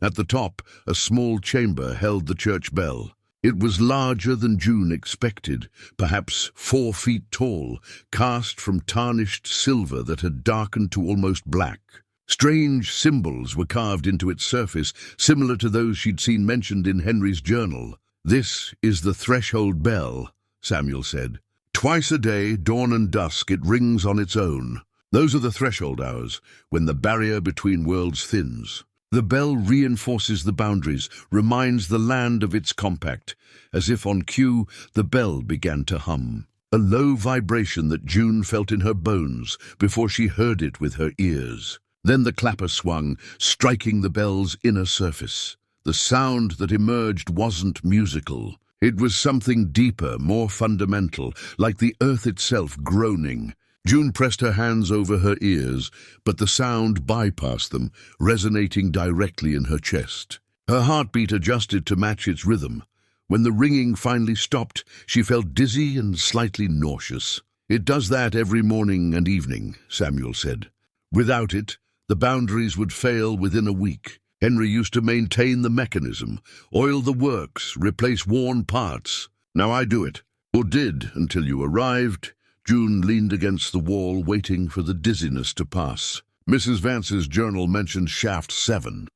At the top, a small chamber held the church bell. It was larger than June expected, perhaps 4 feet tall, cast from tarnished silver that had darkened to almost black. Strange symbols were carved into its surface, similar to those she'd seen mentioned in Henry's journal. "This is the threshold bell," Samuel said. "Twice a day, dawn and dusk, it rings on its own. Those are the threshold hours, when the barrier between worlds thins. The bell reinforces the boundaries, reminds the land of its compact. As if on cue, the bell began to hum. A low vibration that June felt in her bones before she heard it with her ears. Then the clapper swung, striking the bell's inner surface. The sound that emerged wasn't musical. It was something deeper, more fundamental, like the earth itself groaning. June pressed her hands over her ears, but the sound bypassed them, resonating directly in her chest. Her heartbeat adjusted to match its rhythm. When the ringing finally stopped, she felt dizzy and slightly nauseous. "It does that every morning and evening," Samuel said. "Without it, the boundaries would fail within a week. Henry used to maintain the mechanism, oil the works, replace worn parts. Now I do it, or did until you arrived." June leaned against the wall, waiting for the dizziness to pass. "Mrs. Vance's journal mentions shaft 7.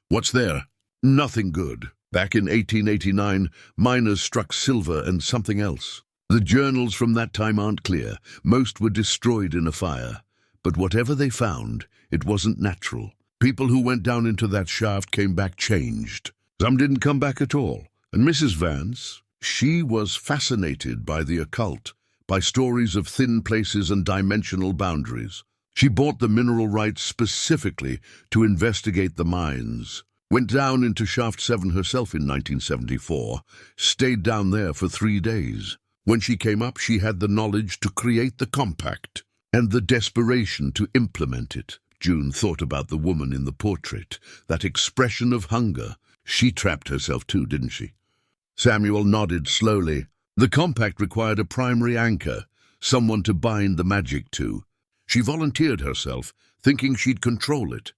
What's there?" "Nothing good. Back in 1889, miners struck silver and something else. The journals from that time aren't clear. Most were destroyed in a fire. But whatever they found, it wasn't natural. People who went down into that shaft came back changed. Some didn't come back at all. And Mrs. Vance, she was fascinated by the occult, by stories of thin places and dimensional boundaries. She bought the mineral rights specifically to investigate the mines. Went down into Shaft 7 herself in 1974, stayed down there for 3 days. When she came up, she had the knowledge to create the compact and the desperation to implement it. June thought about the woman in the portrait, that expression of hunger. She trapped herself too, didn't she? Samuel nodded slowly. The compact required a primary anchor, someone to bind the magic to. She volunteered herself, thinking she'd control it.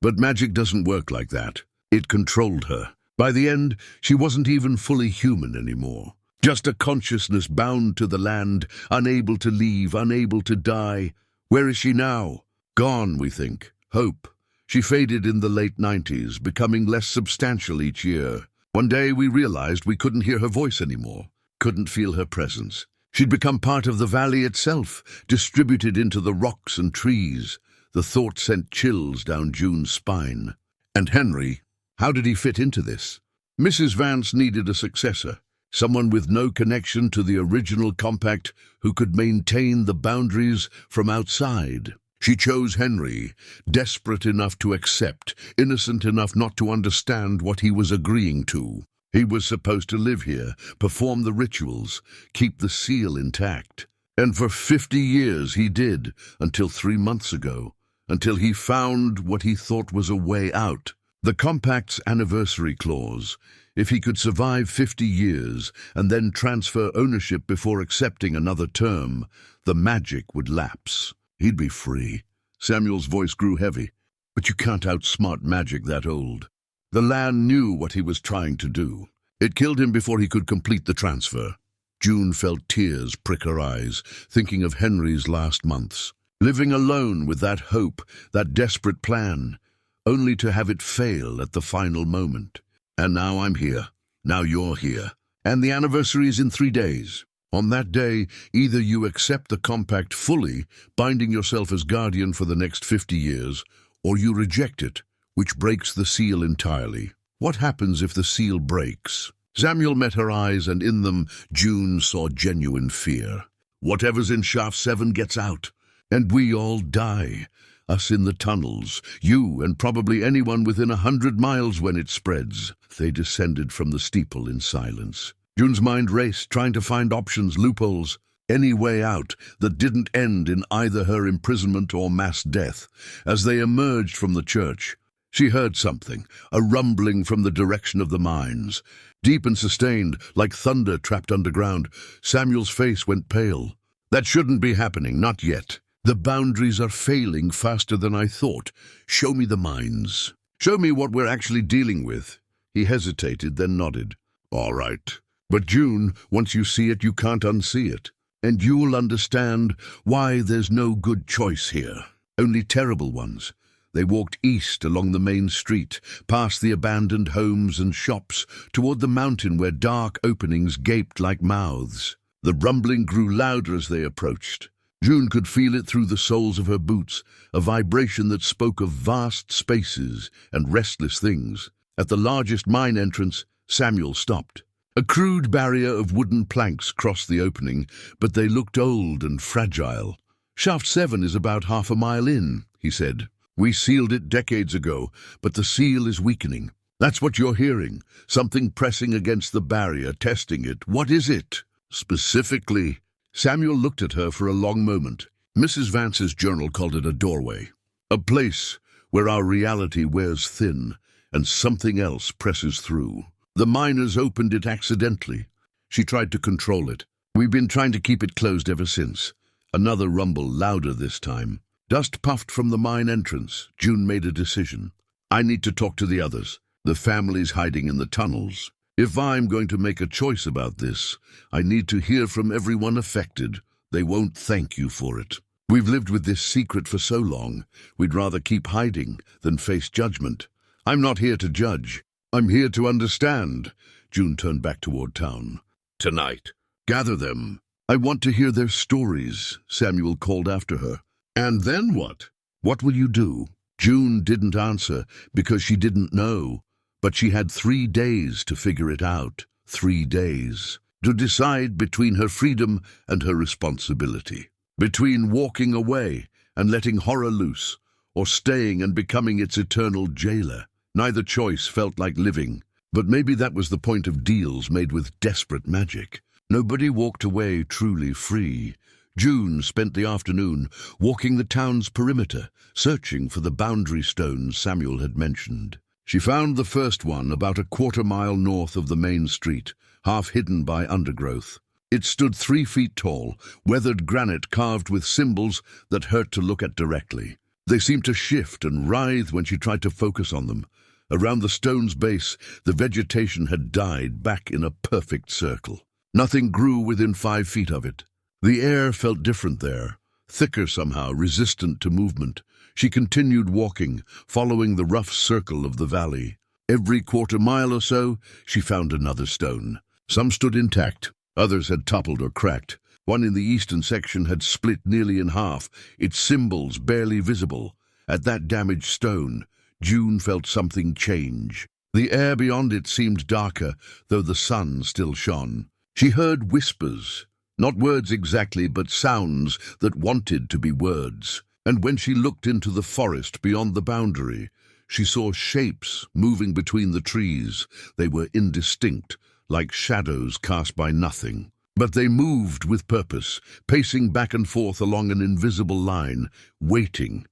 But magic doesn't work like that. It controlled her. By the end, she wasn't even fully human anymore. Just a consciousness bound to the land, unable to leave, unable to die. Where is she now? Gone, we think. Hope. She faded in the late 90s, becoming less substantial each year. One day we realized we couldn't hear her voice anymore, couldn't feel her presence. She'd become part of the valley itself, distributed into the rocks and trees. The thought sent chills down June's spine. And Henry, how did he fit into this? Mrs. Vance needed a successor, someone with no connection to the original compact who could maintain the boundaries from outside. She chose Henry, desperate enough to accept, innocent enough not to understand what he was agreeing to. He was supposed to live here, perform the rituals, keep the seal intact. And for 50 years he did, until 3 months ago, until he found what he thought was a way out. The compact's anniversary clause. If he could survive 50 years and then transfer ownership before accepting another term, the magic would lapse. He'd be free. Samuel's voice grew heavy. But you can't outsmart magic that old. The land knew what he was trying to do. It killed him before he could complete the transfer. June felt tears prick her eyes, thinking of Henry's last months. Living alone with that hope, that desperate plan, only to have it fail at the final moment. And now I'm here. Now you're here. And the anniversary is in 3 days. On that day, either you accept the compact fully, binding yourself as guardian for the next 50 years, or you reject it, which breaks the seal entirely. What happens if the seal breaks? Samuel met her eyes, and in them June saw genuine fear. Whatever's in Shaft 7 gets out, and we all die. Us in the tunnels, you and probably anyone within 100 miles when it spreads. They descended from the steeple in silence. June's mind raced, trying to find options, loopholes. any way out that didn't end in either her imprisonment or mass death. As they emerged from the church, she heard something, a rumbling from the direction of the mines. Deep and sustained, like thunder trapped underground. Samuel's face went pale. That shouldn't be happening, not yet. The boundaries are failing faster than I thought. Show me the mines. Show me what we're actually dealing with. He hesitated, then nodded. All right. But June, once you see it, you can't unsee it. And you'll understand why there's no good choice here. Only terrible ones. They walked east along the main street, past the abandoned homes and shops, toward the mountain where dark openings gaped like mouths. The rumbling grew louder as they approached. June could feel it through the soles of her boots, a vibration that spoke of vast spaces and restless things. At the largest mine entrance, Samuel stopped. A crude barrier of wooden planks crossed the opening, but they looked old and fragile. Shaft 7 is about half a mile in, he said. We sealed it decades ago, but the seal is weakening. That's what you're hearing. Something pressing against the barrier, testing it. What is it? Specifically, Samuel looked at her for a long moment. Mrs. Vance's journal called it a doorway. A place where our reality wears thin and something else presses through. The miners opened it accidentally. She tried to control it. We've been trying to keep it closed ever since. Another rumble, louder this time. Dust puffed from the mine entrance. June made a decision. I need to talk to the others. The family's hiding in the tunnels. If I'm going to make a choice about this, I need to hear from everyone affected. They won't thank you for it. We've lived with this secret for so long. We'd rather keep hiding than face judgment. I'm not here to judge. I'm here to understand. June turned back toward town. Tonight. Gather them. I want to hear their stories, Samuel called after her. And then what? What will you do? June didn't answer because she didn't know, but she had 3 days to figure it out. 3 days. To decide between her freedom and her responsibility. Between walking away and letting horror loose, or staying and becoming its eternal jailer. Neither choice felt like living, but maybe that was the point of deals made with desperate magic. Nobody walked away truly free. June spent the afternoon walking the town's perimeter, searching for the boundary stones Samuel had mentioned. She found the first one about a quarter-mile north of the main street, half hidden by undergrowth. It stood 3 feet tall, weathered granite carved with symbols that hurt to look at directly. They seemed to shift and writhe when she tried to focus on them. Around the stone's base, the vegetation had died back in a perfect circle. Nothing grew within 5 feet of it. The air felt different there, thicker somehow, resistant to movement. She continued walking, following the rough circle of the valley. Every quarter-mile or so, she found another stone. Some stood intact, others had toppled or cracked. One in the eastern section had split nearly in half, its symbols barely visible. At that damaged stone, June felt something change. The air beyond it seemed darker, though the sun still shone. She heard whispers, not words exactly, but sounds that wanted to be words. And when she looked into the forest beyond the boundary, she saw shapes moving between the trees. They were indistinct, like shadows cast by nothing. But they moved with purpose, pacing back and forth along an invisible line, waiting.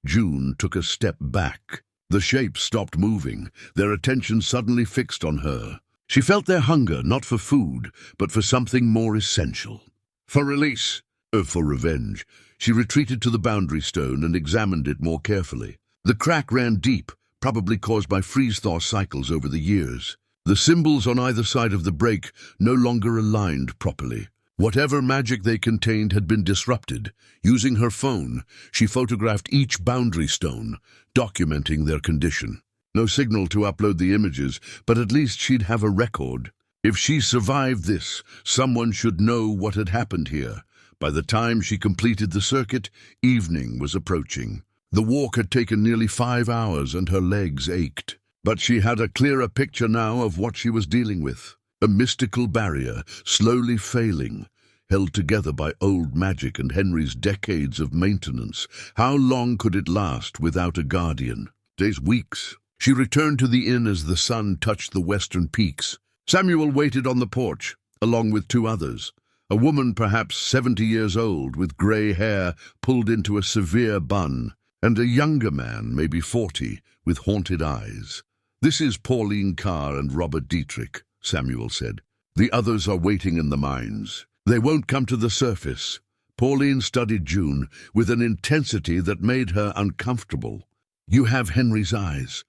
June took a step back. The shapes stopped moving, their attention suddenly fixed on her. She felt their hunger, not for food, but for something more essential. For release, for revenge. She retreated to the boundary stone and examined it more carefully. The crack ran deep, probably caused by freeze-thaw cycles over the years. The symbols on either side of the break no longer aligned properly. Whatever magic they contained had been disrupted. Using her phone, she photographed each boundary stone, documenting their condition. No signal to upload the images, but at least she'd have a record. If she survived this, someone should know what had happened here. By the time she completed the circuit, evening was approaching. The walk had taken nearly 5 hours and her legs ached. But she had a clearer picture now of what she was dealing with. A mystical barrier, slowly failing, held together by old magic and Henry's decades of maintenance. How long could it last without a guardian? Days, weeks. She returned to the inn as the sun touched the western peaks. Samuel waited on the porch, along with 2 others. A woman perhaps 70 years old with grey hair pulled into a severe bun, and a younger man, maybe 40, with haunted eyes. "This is Pauline Carr and Robert Dietrich," Samuel said. "The others are waiting in the mines. They won't come to the surface." Pauline studied June with an intensity that made her uncomfortable. "You have Henry's eyes.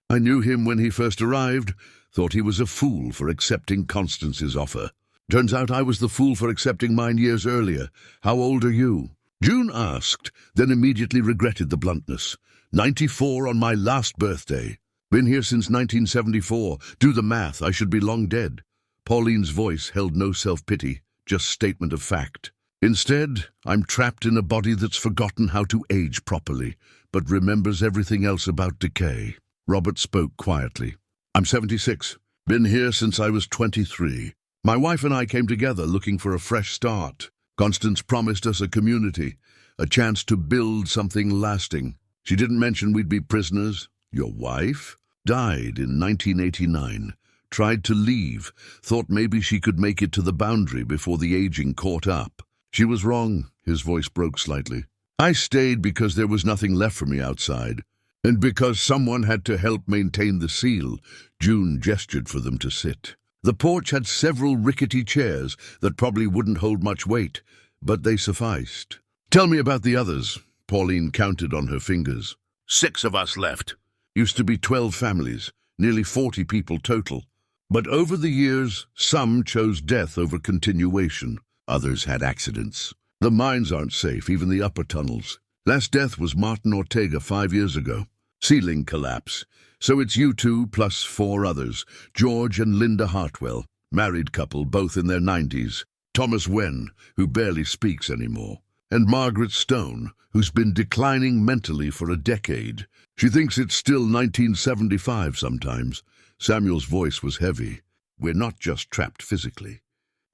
I knew him when he first arrived, thought he was a fool for accepting Constance's offer. Turns out I was the fool for accepting mine years earlier. How old are you?" June asked, then immediately regretted the bluntness. 94 on my last birthday. Been here since 1974. Do the math, I should be long dead. Pauline's voice held no self-pity, just statement of fact. "Instead, I'm trapped in a body that's forgotten how to age properly, but remembers everything else about decay." Robert spoke quietly. "I'm 76. Been here since I was 23. My wife and I came together looking for a fresh start. Constance promised us a community, a chance to build something lasting. She didn't mention we'd be prisoners. Your wife died in 1989. Tried to leave, thought maybe she could make it to the boundary before the aging caught up. She was wrong." His voice broke slightly. "I stayed because there was nothing left for me outside, and because someone had to help maintain the seal." June gestured for them to sit. The porch had several rickety chairs that probably wouldn't hold much weight, but they sufficed. "Tell me about the others." Pauline counted on her fingers. 6 of us left. Used to be 12 families, nearly 40 people total. But over the years, some chose death over continuation. Others had accidents. The mines aren't safe, even the upper tunnels. Last death was Martin Ortega 5 years ago. Ceiling collapse. So it's you two plus 4 others, George and Linda Hartwell, married couple, both in their 90s, Thomas Wen, who barely speaks anymore, and Margaret Stone, who's been declining mentally for a decade. She thinks it's still 1975 sometimes. Samuel's voice was heavy. "We're not just trapped physically.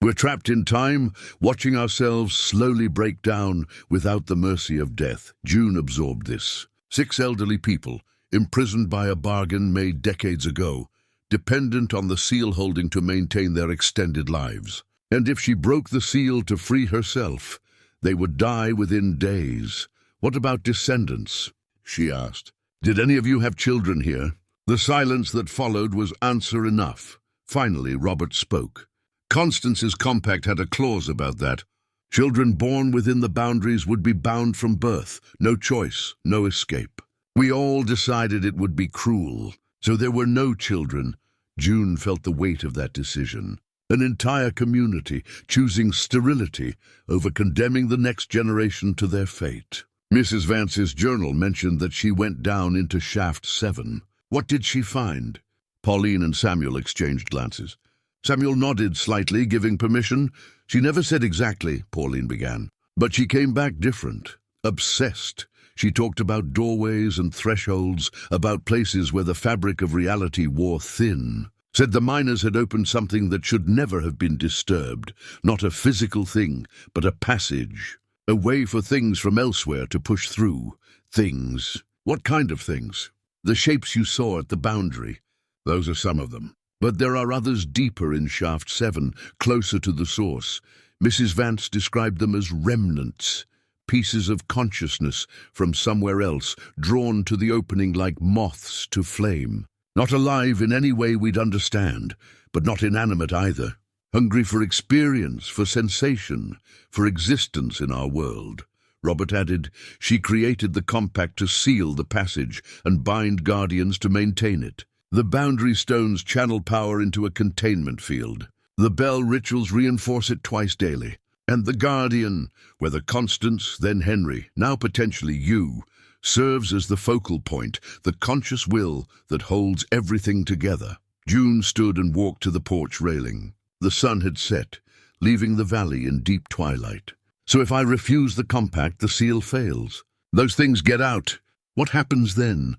We're trapped in time, watching ourselves slowly break down without the mercy of death." June absorbed this. 6 elderly people, imprisoned by a bargain made decades ago, dependent on the seal holding to maintain their extended lives. And if she broke the seal to free herself, they would die within days. "What about descendants?" she asked. "Did any of you have children here?" The silence that followed was answer enough. Finally, Robert spoke. "Constance's compact had a clause about that. Children born within the boundaries would be bound from birth. No choice, no escape. We all decided it would be cruel, so there were no children." June felt the weight of that decision. An entire community choosing sterility over condemning the next generation to their fate. Mrs. Vance's journal mentioned that she went down into Shaft 7. What did she find? Pauline and Samuel exchanged glances. Samuel nodded slightly, giving permission. "She never said exactly," Pauline began, "but she came back different, obsessed. She talked about doorways and thresholds, about places where the fabric of reality wore thin. Said the miners had opened something that should never have been disturbed, not a physical thing, but a passage, a way for things from elsewhere to push through. Things. What kind of things? The shapes you saw at the boundary. Those are some of them. But there are others deeper in Shaft 7, closer to the source. Mrs. Vance described them as remnants, pieces of consciousness from somewhere else, drawn to the opening like moths to flame. Not alive in any way we'd understand, but not inanimate either. Hungry for experience, for sensation, for existence in our world." Robert added, "She created the compact to seal the passage and bind guardians to maintain it. The boundary stones channel power into a containment field. The bell rituals reinforce it twice daily. And the guardian, whether Constance, then Henry, now potentially you, serves as the focal point, the conscious will that holds everything together." June stood and walked to the porch railing. The sun had set, leaving the valley in deep twilight. "So if I refuse the compact, the seal fails. Those things get out. What happens then?"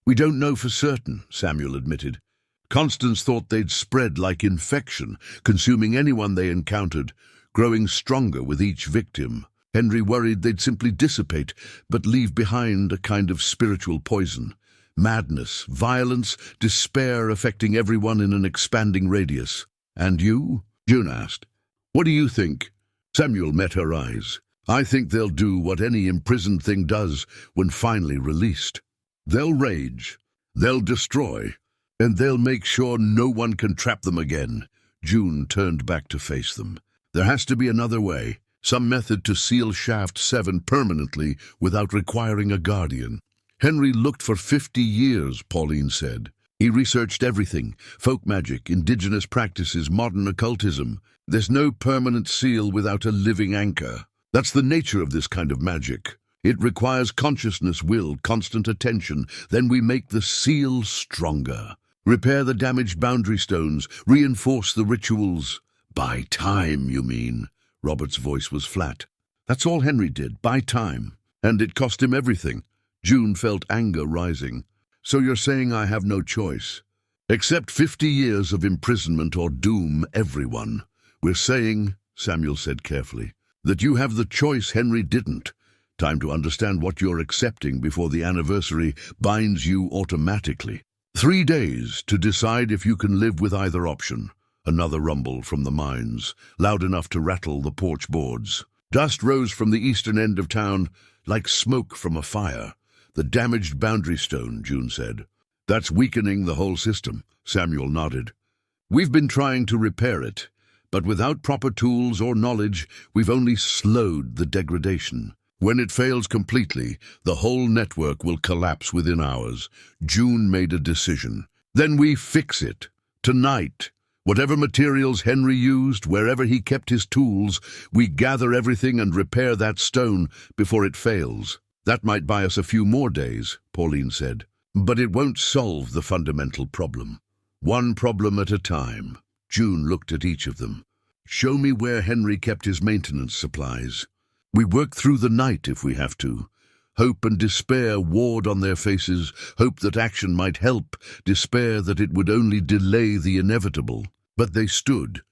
"We don't know for certain," Samuel admitted. "Constance thought they'd spread like infection, consuming anyone they encountered, growing stronger with each victim. Henry worried they'd simply dissipate, but leave behind a kind of spiritual poison. Madness, violence, despair affecting everyone in an expanding radius." "And you?" June asked. "What do you think?" Samuel met her eyes. "I think they'll do what any imprisoned thing does when finally released. They'll rage, they'll destroy, and they'll make sure no one can trap them again." June turned back to face them. "There has to be another way, some method to seal Shaft 7 permanently without requiring a guardian." "Henry looked for 50 years, Pauline said. He researched everything, folk magic, indigenous practices, modern occultism. There's no permanent seal without a living anchor. That's the nature of this kind of magic. It requires consciousness, will, constant attention. Then we make the seal stronger. Repair the damaged boundary stones, reinforce the rituals." "Buy time, you mean?" Robert's voice was flat. "That's all Henry did, buy time. And it cost him everything." June felt anger rising. "So you're saying I have no choice? Accept 50 years of imprisonment or doom everyone." "We're saying," Samuel said carefully, "that you have the choice Henry didn't. Time to understand what you're accepting before the anniversary binds you automatically. 3 days to decide if you can live with either option." Another rumble from the mines, loud enough to rattle the porch boards. Dust rose from the eastern end of town like smoke from a fire. "The damaged boundary stone," June said. "That's weakening the whole system." Samuel nodded. "We've been trying to repair it, but without proper tools or knowledge, we've only slowed the degradation. When it fails completely, the whole network will collapse within hours." June made a decision. "Then we fix it. Tonight. Whatever materials Henry used, wherever he kept his tools, we gather everything and repair that stone before it fails." "That might buy us a few more days," Pauline said. "But it won't solve the fundamental problem. One problem at a time." June looked at each of them. "Show me where Henry kept his maintenance supplies. We work through the night if we have to. Hope and despair warred on their faces, hope that action might help, despair that it would only delay the inevitable. But they stood,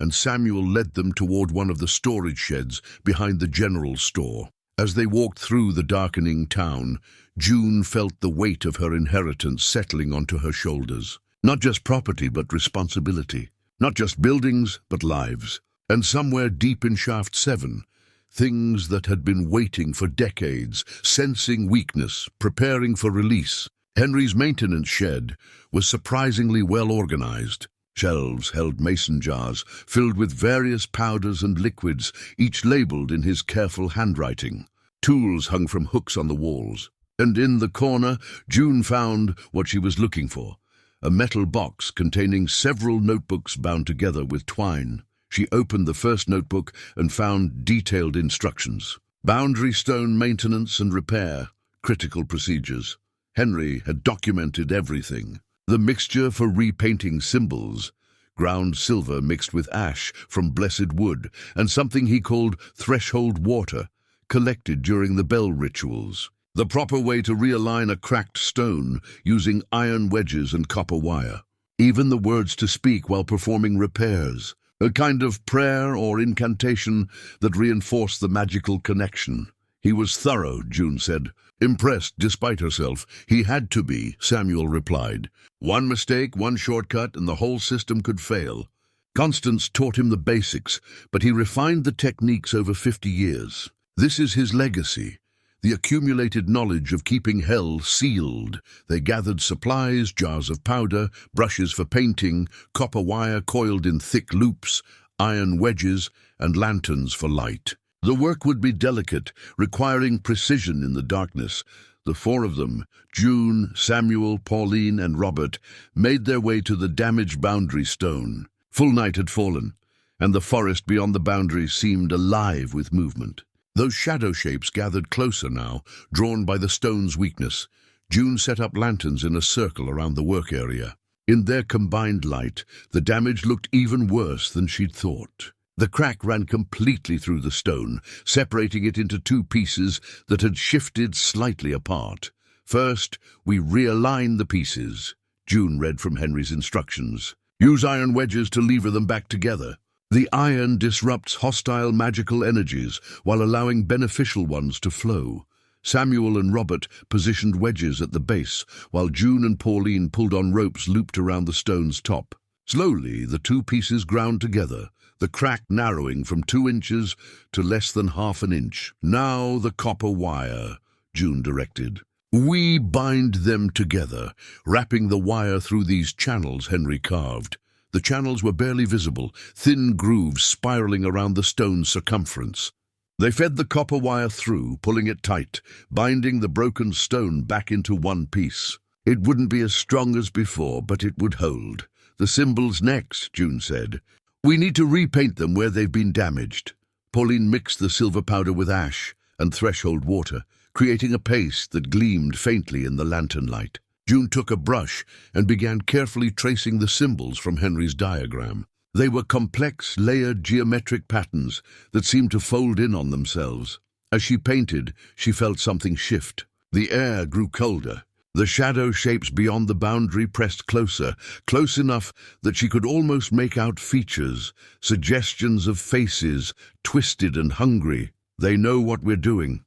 and Samuel led them toward one of the storage sheds behind the general store. As they walked through the darkening town, June felt the weight of her inheritance settling onto her shoulders. Not just property, but responsibility. Not just buildings, but lives. And somewhere deep in Shaft 7, things that had been waiting for decades, sensing weakness, preparing for release. Henry's maintenance shed was surprisingly well organized. Shelves held mason jars filled with various powders and liquids, each labeled in his careful handwriting. Tools hung from hooks on the walls. And in the corner, June found what she was looking for, a metal box containing several notebooks bound together with twine. She opened the first notebook and found detailed instructions. Boundary stone maintenance and repair, critical procedures. Henry had documented everything. The mixture for repainting symbols, ground silver mixed with ash from blessed wood, and something he called threshold water, collected during the bell rituals. The proper way to realign a cracked stone using iron wedges and copper wire. Even the words to speak while performing repairs. A kind of prayer or incantation that reinforced the magical connection. He was thorough, June said. Impressed despite herself. He had to be, Samuel replied. One mistake, one shortcut, and the whole system could fail. Constance taught him the basics, but he refined the techniques over 50 years. This is his legacy, the accumulated knowledge of keeping hell sealed. They gathered supplies, jars of powder, brushes for painting, copper wire coiled in thick loops, iron wedges, and lanterns for light. The work would be delicate, requiring precision in the darkness. The four of them, June, Samuel, Pauline, and Robert, made their way to the damaged boundary stone. Full night had fallen, and the forest beyond the boundary seemed alive with movement. Those shadow shapes gathered closer now, drawn by the stone's weakness. June set up lanterns in a circle around the work area. In their combined light, the damage looked even worse than she'd thought. The crack ran completely through the stone, separating it into two pieces that had shifted slightly apart. First, we realign the pieces, June read from Henry's instructions. Use iron wedges to lever them back together. The iron disrupts hostile magical energies while allowing beneficial ones to flow. Samuel and Robert positioned wedges at the base, while June and Pauline pulled on ropes looped around the stone's top. Slowly, the two pieces ground together, the crack narrowing from 2 inches to less than half an inch. "Now the copper wire," June directed. "We bind them together, wrapping the wire through these channels Henry carved." The channels were barely visible, thin grooves spiraling around the stone's circumference. They fed the copper wire through, pulling it tight, binding the broken stone back into one piece. "It wouldn't be as strong as before, but it would hold. The symbols next," June said. "We need to repaint them where they've been damaged." Pauline mixed the silver powder with ash and threshold water, creating a paste that gleamed faintly in the lantern light. June took a brush and began carefully tracing the symbols from Henry's diagram. They were complex, layered geometric patterns that seemed to fold in on themselves. As she painted, she felt something shift. The air grew colder. The shadow shapes beyond the boundary pressed closer, close enough that she could almost make out features, suggestions of faces, twisted and hungry. "They know what we're doing,"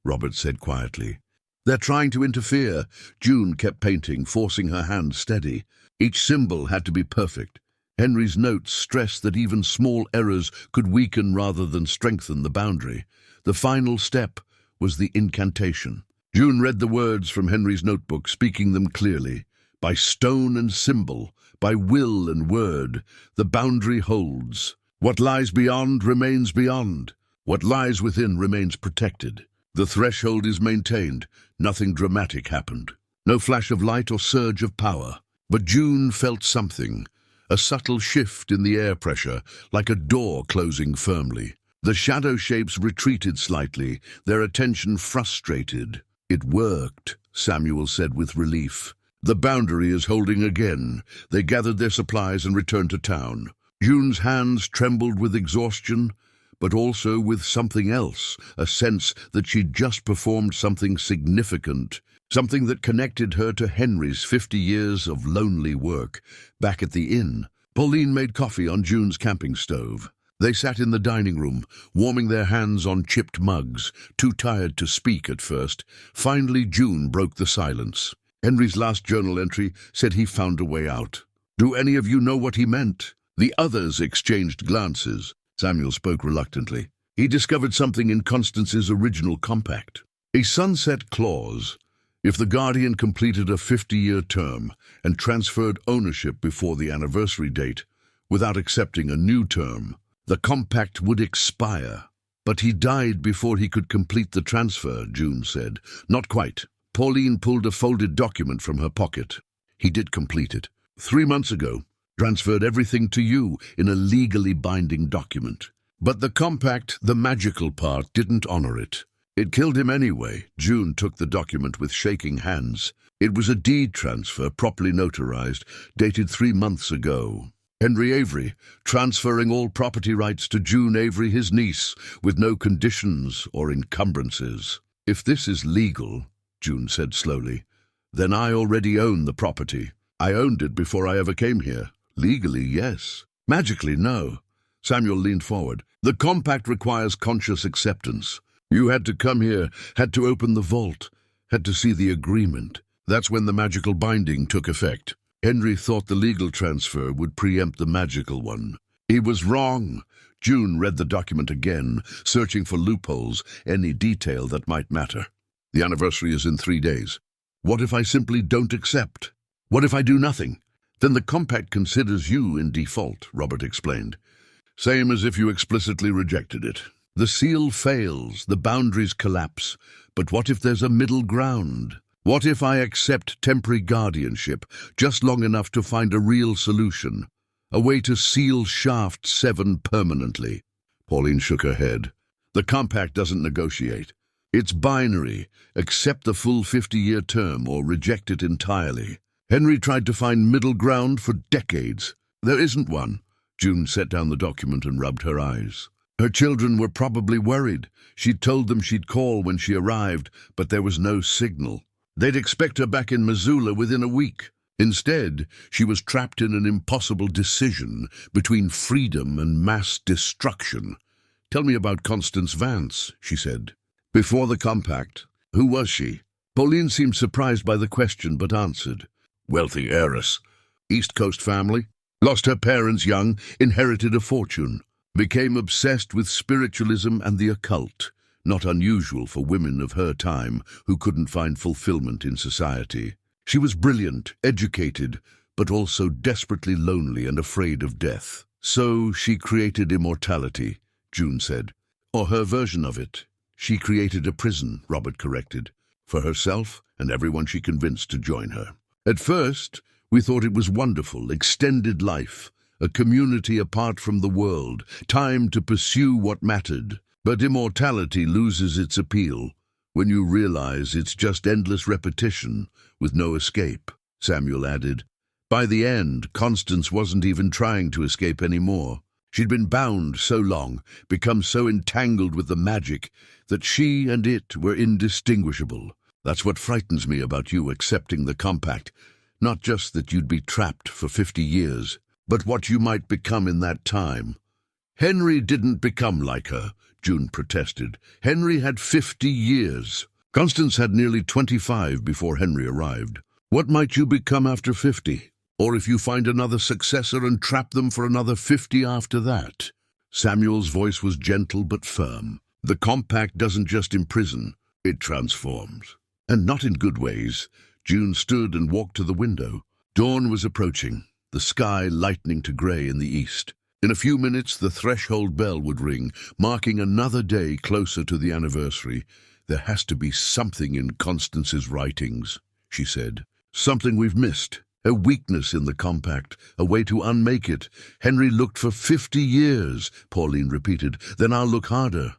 Robert said quietly. "They're trying to interfere." June kept painting, forcing her hand steady. Each symbol had to be perfect. Henry's notes stressed that even small errors could weaken rather than strengthen the boundary. The final step was the incantation. June read the words from Henry's notebook, speaking them clearly. "By stone and symbol, by will and word, the boundary holds. What lies beyond remains beyond. What lies within remains protected. The threshold is maintained. Nothing dramatic happened. No flash of light or surge of power. But June felt something, a subtle shift in the air pressure, like a door closing firmly. The shadow shapes retreated slightly, their attention frustrated. "It worked," Samuel said with relief. "The boundary is holding again." They gathered their supplies and returned to town. June's hands trembled with exhaustion, but also with something else, a sense that she'd just performed something significant, something that connected her to Henry's 50 years of lonely work. Back at the inn, Pauline made coffee on June's camping stove. They sat in the dining room, warming their hands on chipped mugs, too tired to speak at first. Finally, June broke the silence. Henry's last journal entry said he found a way out. "Do any of you know what he meant?" The others exchanged glances. Samuel spoke reluctantly. "He discovered something in Constance's original compact. A sunset clause. If the Guardian completed a 50-year term and transferred ownership before the anniversary date, without accepting a new term, the compact would expire." "But he died before he could complete the transfer," June said. "Not quite." Pauline pulled a folded document from her pocket. "He did complete it. 3 months ago. Transferred everything to you in a legally binding document. But the compact, the magical part, didn't honor it. It killed him anyway." June took the document with shaking hands. It was a deed transfer, properly notarized, dated 3 months ago. Henry Avery, transferring all property rights to June Avery, his niece, with no conditions or encumbrances. "If this is legal," June said slowly, "then I already own the property. I owned it before I ever came here. Legally, yes. Magically, no." Samuel leaned forward. "The compact requires conscious acceptance. You had to come here, had to open the vault, had to see the agreement. That's when the magical binding took effect. Henry thought the legal transfer would preempt the magical one. He was wrong." June read the document again, searching for loopholes, any detail that might matter. "The anniversary is in 3 days. What if I simply don't accept? What if I do nothing?" "Then the compact considers you in default," Robert explained. "Same as if you explicitly rejected it. The seal fails, the boundaries collapse. But what if there's a middle ground? What if I accept temporary guardianship, just long enough to find a real solution? A way to seal Shaft 7 permanently?" Pauline shook her head. "The compact doesn't negotiate. It's binary. Accept the full 50-year term or reject it entirely. Henry tried to find middle ground for decades. There isn't one." June set down the document and rubbed her eyes. Her children were probably worried. She'd told them she'd call when she arrived, but there was no signal. They'd expect her back in Missoula within a week. Instead, she was trapped in an impossible decision between freedom and mass destruction. "Tell me about Constance Vance," she said. "Before the compact, who was she?" Pauline seemed surprised by the question, but answered. "Wealthy heiress. East Coast family. Lost her parents young, inherited a fortune. became obsessed with spiritualism and the occult, not unusual for women of her time who couldn't find fulfillment in society. She was brilliant, educated, but also desperately lonely and afraid of death. So she created immortality, June said. Or her version of it. She created a prison, Robert corrected, for herself and everyone she convinced to join her. At first, we thought it was wonderful, extended life, a community apart from the world, time to pursue what mattered. But immortality loses its appeal when you realize it's just endless repetition with no escape, Samuel added. By the end, Constance wasn't even trying to escape anymore. She'd been bound so long, become so entangled with the magic, that she and it were indistinguishable. That's what frightens me about you accepting the compact. Not just that you'd be trapped for 50 years, but what you might become in that time. Henry didn't become like her, June protested. Henry had 50 years. Constance had nearly 25 before Henry arrived. What might you become after 50? Or if you find another successor and trap them for another 50 after that? Samuel's voice was gentle but firm. The compact doesn't just imprison, it transforms. And not in good ways. June stood and walked to the window. Dawn was approaching, the sky lightening to grey in the east. In a few minutes, the threshold bell would ring, marking another day closer to the anniversary. There has to be something in Constance's writings, she said. Something we've missed. A weakness in the compact, a way to unmake it. Henry looked for 50 years, Pauline repeated. Then I'll look harder.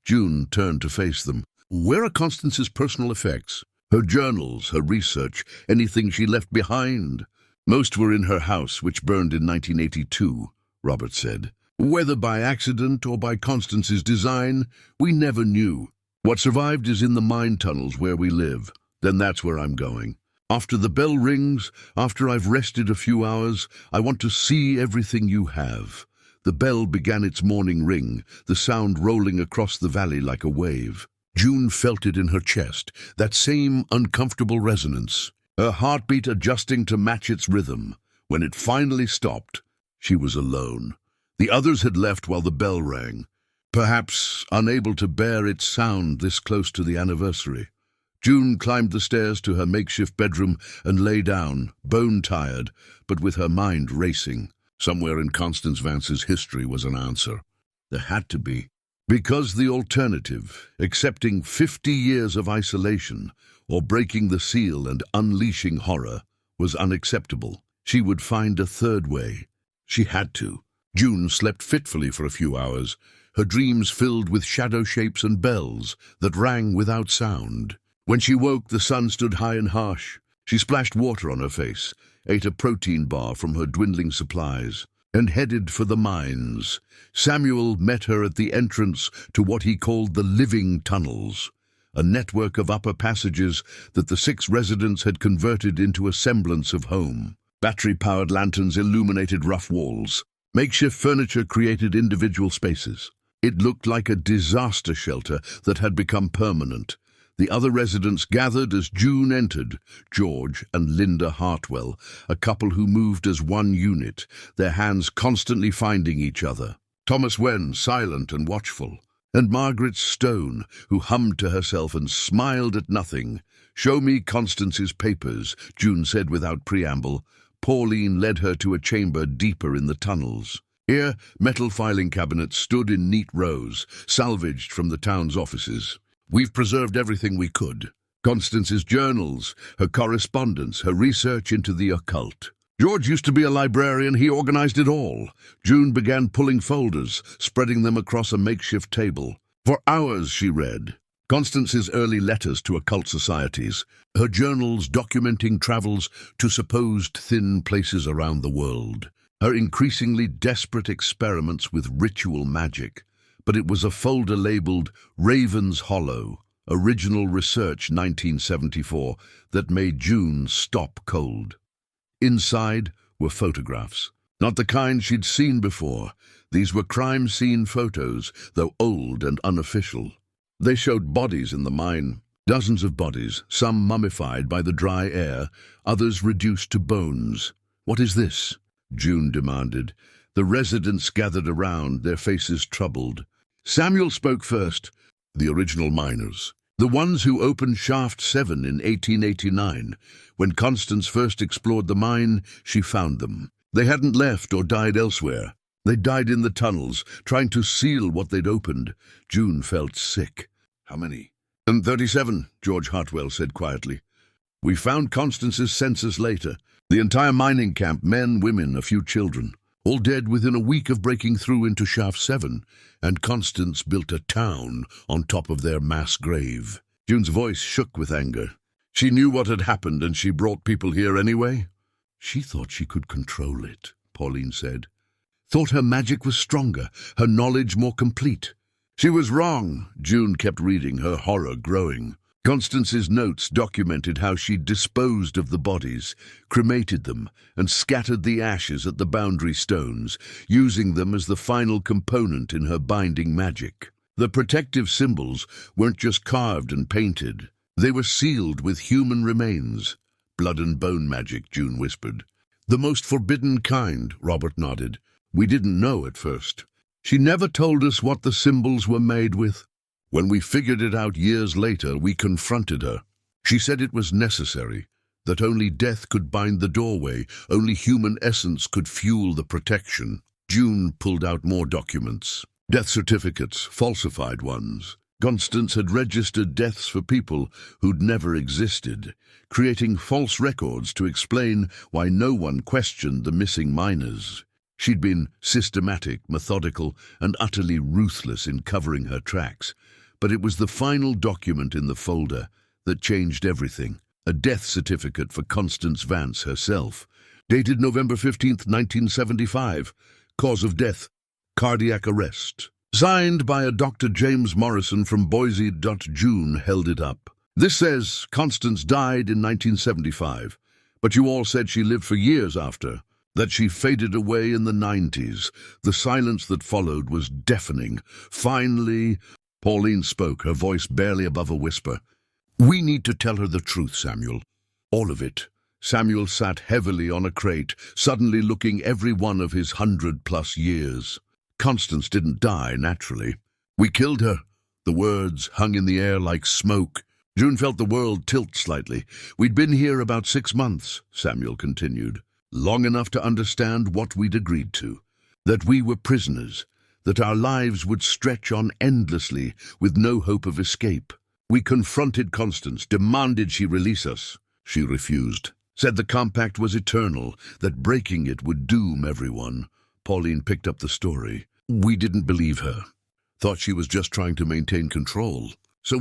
June turned to face them. Where are Constance's personal effects? Her journals, her research, anything she left behind? Most were in her house, which burned in 1982, Robert said. Whether by accident or by Constance's design, we never knew. What survived is in the mine tunnels where we live. Then that's where I'm going. After the bell rings, after I've rested a few hours, I want to see everything you have. The bell began its morning ring, the sound rolling across the valley like a wave. June felt it in her chest, that same uncomfortable resonance, her heartbeat adjusting to match its rhythm. When it finally stopped, she was alone. The others had left while the bell rang, perhaps unable to bear its sound this close to the anniversary. June climbed the stairs to her makeshift bedroom and lay down, bone-tired, but with her mind racing. Somewhere in Constance Vance's history was an answer. There had to be. Because the alternative, accepting 50 years of isolation, or breaking the seal and unleashing horror, was unacceptable. She would find a third way. She had to. June slept fitfully for a few hours, her dreams filled with shadow shapes and bells that rang without sound. When she woke, the sun stood high and harsh. She splashed water on her face, ate a protein bar from her dwindling supplies, and headed for the mines. Samuel met her at the entrance to what he called the living tunnels, a network of upper passages that the 6 residents had converted into a semblance of home. Battery-powered lanterns illuminated rough walls. Makeshift furniture created individual spaces. It looked like a disaster shelter that had become permanent. The other residents gathered as June entered, George and Linda Hartwell, a couple who moved as one unit, their hands constantly finding each other. Thomas Wen, silent and watchful, and Margaret Stone, who hummed to herself and smiled at nothing. "Show me Constance's papers," June said without preamble. Pauline led her to a chamber deeper in the tunnels. Here, metal filing cabinets stood in neat rows, salvaged from the town's offices. "We've preserved everything we could. Constance's journals, her correspondence, her research into the occult. George used to be a librarian, he organized it all." June began pulling folders, spreading them across a makeshift table. For hours she read. Constance's early letters to occult societies, her journals documenting travels to supposed thin places around the world, her increasingly desperate experiments with ritual magic. But it was a folder labeled Raven's Hollow, Original Research 1974, that made June stop cold. Inside were photographs, not the kind she'd seen before. These were crime scene photos, though old and unofficial. They showed bodies in the mine, dozens of bodies, some mummified by the dry air, others reduced to bones. "What is this?" June demanded. The residents gathered around, their faces troubled. Samuel spoke first. The original miners. The ones who opened Shaft 7 in 1889. When Constance first explored the mine, she found them. They hadn't left or died elsewhere. They died in the tunnels, trying to seal what they'd opened. June felt sick. How many? 37, George Hartwell said quietly. We found Constance's census later. The entire mining camp, men, women, a few children. All dead within a week of breaking through into Shaft 7, and Constance built a town on top of their mass grave. June's voice shook with anger. She knew what had happened, and she brought people here anyway. She thought she could control it, Pauline said. Thought her magic was stronger, her knowledge more complete. She was wrong, June kept reading, her horror growing. Constance's notes documented how she disposed of the bodies, cremated them, and scattered the ashes at the boundary stones, using them as the final component in her binding magic. The protective symbols weren't just carved and painted. They were sealed with human remains. Blood and bone magic, June whispered. The most forbidden kind, Robert nodded. We didn't know at first. She never told us what the symbols were made with. When we figured it out years later, we confronted her. She said it was necessary, that only death could bind the doorway, only human essence could fuel the protection. June pulled out more documents. Death certificates, falsified ones. Constance had registered deaths for people who'd never existed, creating false records to explain why no one questioned the missing miners. She'd been systematic, methodical, and utterly ruthless in covering her tracks. But it was the final document in the folder that changed everything. A death certificate for Constance Vance herself, dated November 15th, 1975. Cause of death, cardiac arrest. Signed by a Dr. James Morrison from Boise. June held it up. This says Constance died in 1975, but you all said she lived for years after, that she faded away in the 90s. The silence that followed was deafening. Finally, Pauline spoke, her voice barely above a whisper. We need to tell her the truth, Samuel. All of it. Samuel sat heavily on a crate, suddenly looking every one of his 100+ years. Constance didn't die naturally. We killed her. The words hung in the air like smoke. June felt the world tilt slightly. We'd been here about 6 months, Samuel continued. Long enough to understand what we'd agreed to. That we were prisoners. That our lives would stretch on endlessly with no hope of escape. We confronted Constance, demanded she release us. She refused. Said the compact was eternal, that breaking it would doom everyone. Pauline picked up the story. We didn't believe her. Thought she was just trying to maintain control. So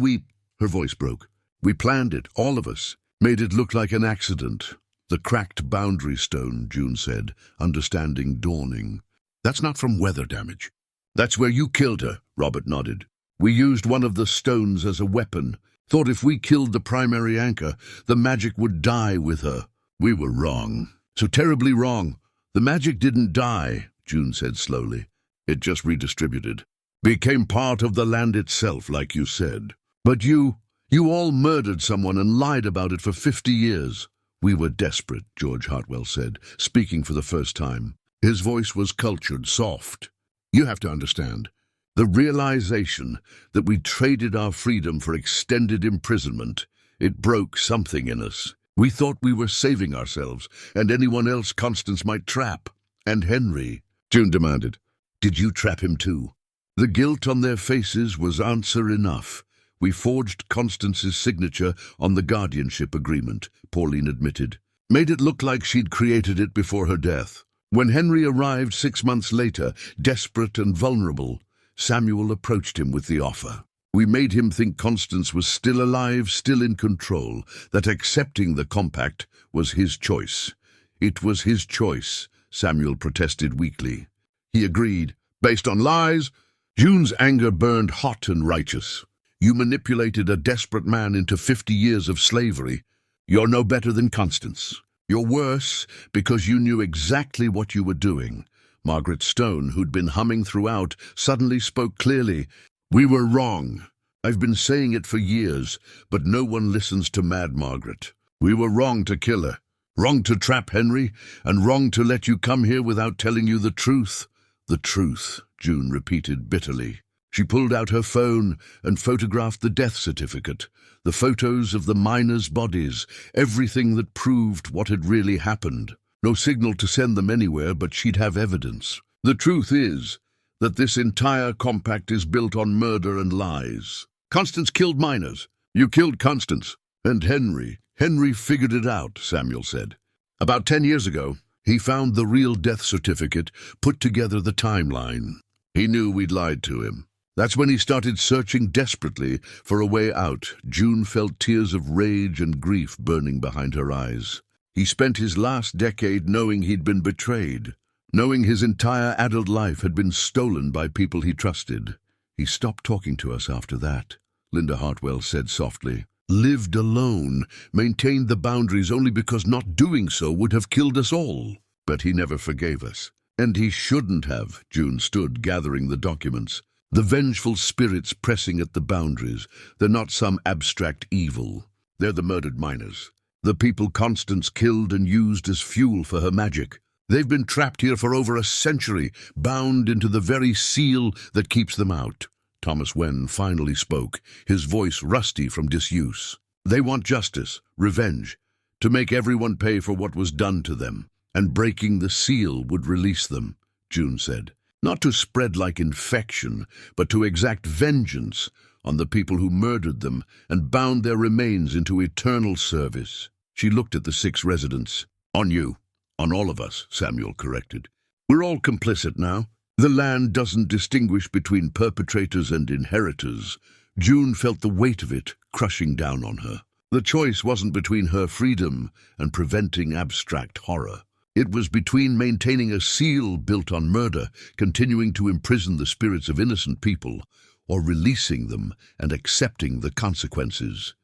her voice broke. We planned it, all of us. Made it look like an accident. The cracked boundary stone, June said, understanding dawning. That's not from weather damage. That's where you killed her, Robert nodded. We used one of the stones as a weapon. Thought if we killed the primary anchor, the magic would die with her. We were wrong. So terribly wrong. The magic didn't die, June said slowly. It just redistributed. Became part of the land itself, like you said. But you all murdered someone and lied about it for 50 years. We were desperate, George Hartwell said, speaking for the first time. His voice was cultured, soft. You have to understand. The realization that we traded our freedom for extended imprisonment, it broke something in us. We thought we were saving ourselves and anyone else Constance might trap. And Henry, June demanded. Did you trap him too? The guilt on their faces was answer enough. We forged Constance's signature on the guardianship agreement, Pauline admitted. Made it look like she'd created it before her death. When Henry arrived 6 months later, desperate and vulnerable, Samuel approached him with the offer. We made him think Constance was still alive, still in control, that accepting the compact was his choice. It was his choice, Samuel protested weakly. He agreed. Based on lies? June's anger burned hot and righteous. You manipulated a desperate man into 50 years of slavery. You're no better than Constance. You're worse because you knew exactly what you were doing. Margaret Stone, who'd been humming throughout, suddenly spoke clearly. We were wrong. I've been saying it for years, but no one listens to Mad Margaret. We were wrong to kill her. Wrong to trap Henry, and wrong to let you come here without telling you the truth. The truth, June repeated bitterly. She pulled out her phone and photographed the death certificate, the photos of the miners' bodies, everything that proved what had really happened. No signal to send them anywhere, but she'd have evidence. The truth is that this entire compact is built on murder and lies. Constance killed miners. You killed Constance. And Henry. Henry figured it out, Samuel said. About 10 years ago, he found the real death certificate, put together the timeline. He knew we'd lied to him. That's when he started searching desperately for a way out. June felt tears of rage and grief burning behind her eyes. He spent his last decade knowing he'd been betrayed, knowing his entire adult life had been stolen by people he trusted. He stopped talking to us after that, Linda Hartwell said softly. Lived alone, maintained the boundaries only because not doing so would have killed us all. But he never forgave us. And he shouldn't have, June stood, gathering the documents. The vengeful spirits pressing at the boundaries. They're not some abstract evil. They're the murdered miners. The people Constance killed and used as fuel for her magic. They've been trapped here for over a century, bound into the very seal that keeps them out. Thomas Wen finally spoke, his voice rusty from disuse. They want justice, revenge, to make everyone pay for what was done to them, and breaking the seal would release them, June said. Not to spread like infection, but to exact vengeance on the people who murdered them and bound their remains into eternal service. She looked at the 6 residents. On you. On all of us, Samuel corrected. We're all complicit now. The land doesn't distinguish between perpetrators and inheritors. June felt the weight of it crushing down on her. The choice wasn't between her freedom and preventing abstract horror. It was between maintaining a seal built on murder, continuing to imprison the spirits of innocent people, or releasing them and accepting the consequences.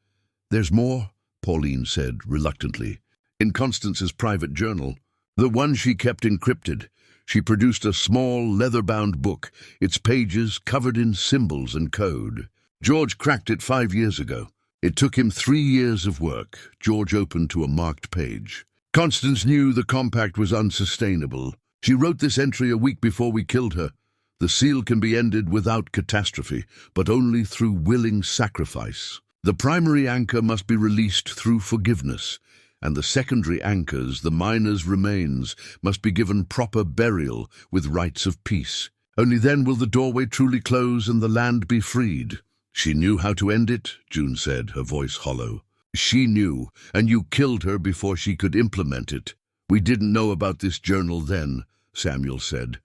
There's more, Pauline said reluctantly. In Constance's private journal, the one she kept encrypted, she produced a small leather-bound book, its pages covered in symbols and code. George cracked it 5 years ago. It took him 3 years of work. George opened to a marked page. Constance knew the compact was unsustainable. She wrote this entry a week before we killed her. The seal can be ended without catastrophe, but only through willing sacrifice. The primary anchor must be released through forgiveness, and the secondary anchors, the miners' remains, must be given proper burial with rites of peace. Only then will the doorway truly close and the land be freed. She knew how to end it, June said, her voice hollow. She knew, and you killed her before she could implement it. We didn't know about this journal then, Samuel said.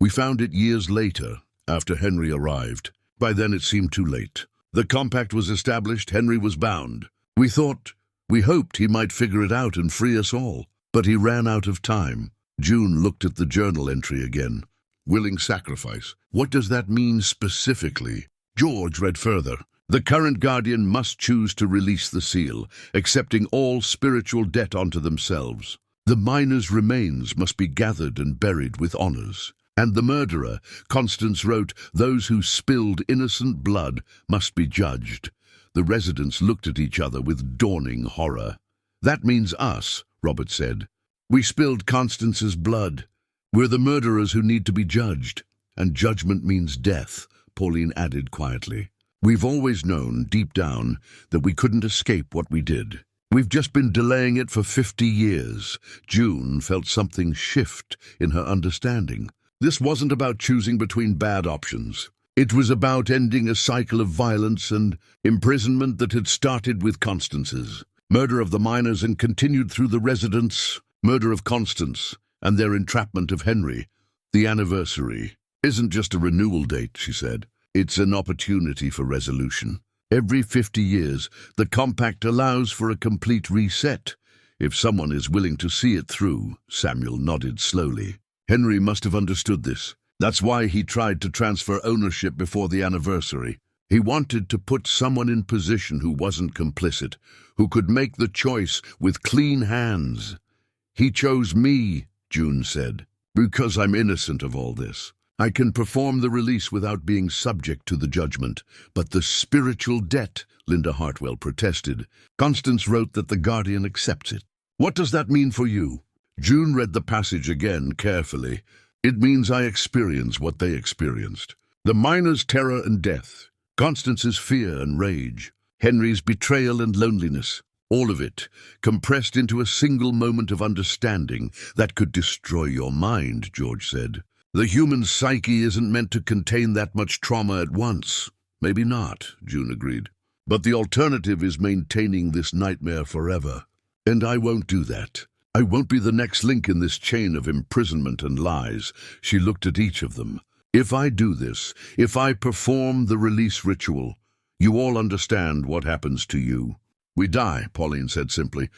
We found it years later, after Henry arrived. By then it seemed too late. The compact was established, Henry was bound. We hoped he might figure it out and free us all, but he ran out of time. June looked at the journal entry again. Willing sacrifice. What does that mean specifically? George read further. The current guardian must choose to release the seal, accepting all spiritual debt onto themselves. The miner's remains must be gathered and buried with honors. And the murderer, Constance wrote, those who spilled innocent blood must be judged. The residents looked at each other with dawning horror. That means us, Robert said. We spilled Constance's blood. We're the murderers who need to be judged. And judgment means death, Pauline added quietly. We've always known, deep down, that we couldn't escape what we did. We've just been delaying it for 50 years. June felt something shift in her understanding. This wasn't about choosing between bad options. It was about ending a cycle of violence and imprisonment that had started with Constance's. Murder of the miners and continued through the residents. Murder of Constance and their entrapment of Henry. The anniversary isn't just a renewal date, she said. It's an opportunity for resolution. Every 50 years, the compact allows for a complete reset. If someone is willing to see it through, Samuel nodded slowly. Henry must have understood this. That's why he tried to transfer ownership before the anniversary. He wanted to put someone in position who wasn't complicit, who could make the choice with clean hands. He chose me, June said, because I'm innocent of all this. I can perform the release without being subject to the judgment. But the spiritual debt, Linda Hartwell protested. Constance wrote that the guardian accepts it. What does that mean for you? June read the passage again carefully. It means I experience what they experienced. The miner's terror and death, Constance's fear and rage, Henry's betrayal and loneliness, all of it compressed into a single moment of understanding that could destroy your mind, George said. The human psyche isn't meant to contain that much trauma at once. Maybe not, June agreed. But the alternative is maintaining this nightmare forever. And I won't do that. I won't be the next link in this chain of imprisonment and lies. She looked at each of them. If I do this, if I perform the release ritual, you all understand what happens to you. We die, Pauline said simply.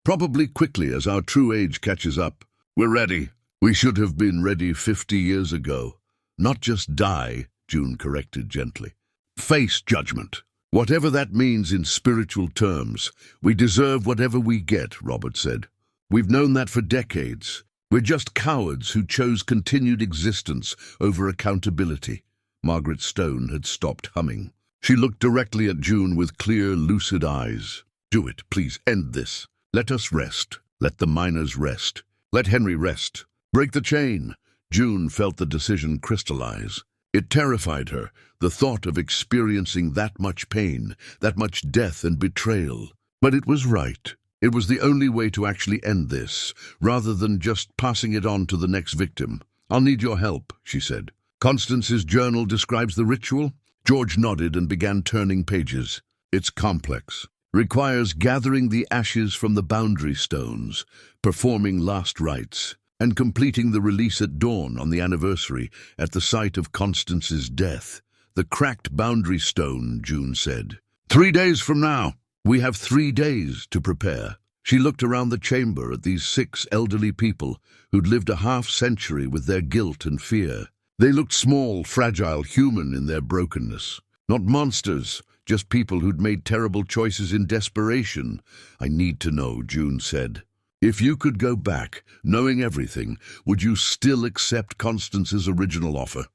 Probably quickly as our true age catches up. We're ready. We should have been ready 50 years ago. Not just die, June corrected gently. Face judgment. Whatever that means in spiritual terms. We deserve whatever we get, Robert said. We've known that for decades. We're just cowards who chose continued existence over accountability. Margaret Stone had stopped humming. She looked directly at June with clear, lucid eyes. Do it, please, end this. Let us rest. Let the miners rest. Let Henry rest. Break the chain. June felt the decision crystallize. It terrified her, the thought of experiencing that much pain, that much death and betrayal. But it was right. It was the only way to actually end this, rather than just passing it on to the next victim. I'll need your help, she said. Constance's journal describes the ritual. George nodded and began turning pages. It's complex. Requires gathering the ashes from the boundary stones, performing last rites, and completing the release at dawn on the anniversary at the site of Constance's death. The cracked boundary stone, June said. 3 days from now. We have 3 days to prepare. She looked around the chamber at these 6 elderly people who'd lived a half-century with their guilt and fear. They looked small, fragile, human in their brokenness. Not monsters, just people who'd made terrible choices in desperation. I need to know, June said. If you could go back, knowing everything, would you still accept Constance's original offer?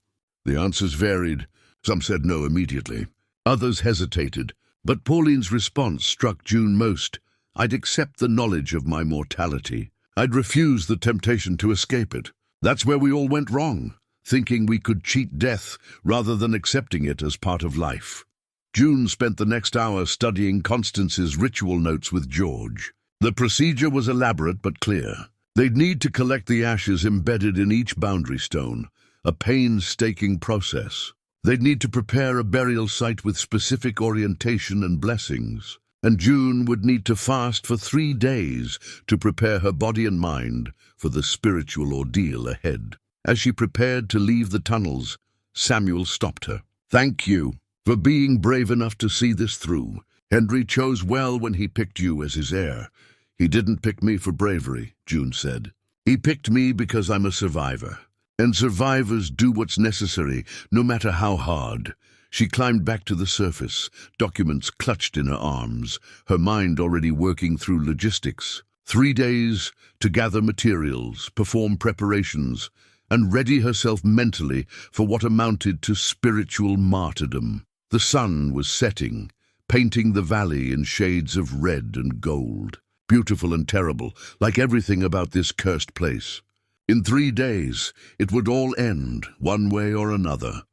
The answers varied. Some said no immediately. Others hesitated. But Pauline's response struck June most. I'd accept the knowledge of my mortality. I'd refuse the temptation to escape it. That's where we all went wrong, thinking we could cheat death rather than accepting it as part of life. June spent the next hour studying Constance's ritual notes with George. The procedure was elaborate but clear. They'd need to collect the ashes embedded in each boundary stone, a painstaking process. They'd need to prepare a burial site with specific orientation and blessings. And June would need to fast for 3 days to prepare her body and mind for the spiritual ordeal ahead. As she prepared to leave the tunnels, Samuel stopped her. Thank you for being brave enough to see this through. Henry chose well when he picked you as his heir. He didn't pick me for bravery, June said. He picked me because I'm a survivor. And survivors do what's necessary, no matter how hard. She climbed back to the surface, documents clutched in her arms, her mind already working through logistics. 3 days to gather materials, perform preparations, and ready herself mentally for what amounted to spiritual martyrdom. The sun was setting, painting the valley in shades of red and gold. Beautiful and terrible, like everything about this cursed place. In 3 days, it would all end, one way or another.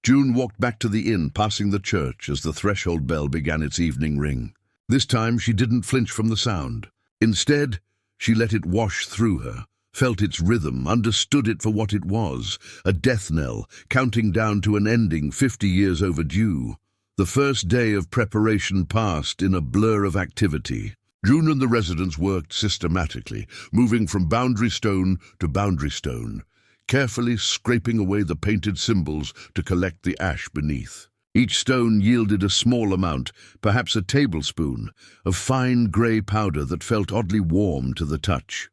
June walked back to the inn, passing the church as the threshold bell began its evening ring. This time she didn't flinch from the sound. Instead, she let it wash through her, felt its rhythm, understood it for what it was, a death knell, counting down to an ending 50 years overdue. The first day of preparation passed in a blur of activity. June and the residents worked systematically, moving from boundary stone to boundary stone, carefully scraping away the painted symbols to collect the ash beneath. Each stone yielded a small amount, perhaps a tablespoon, of fine grey powder that felt oddly warm to the touch.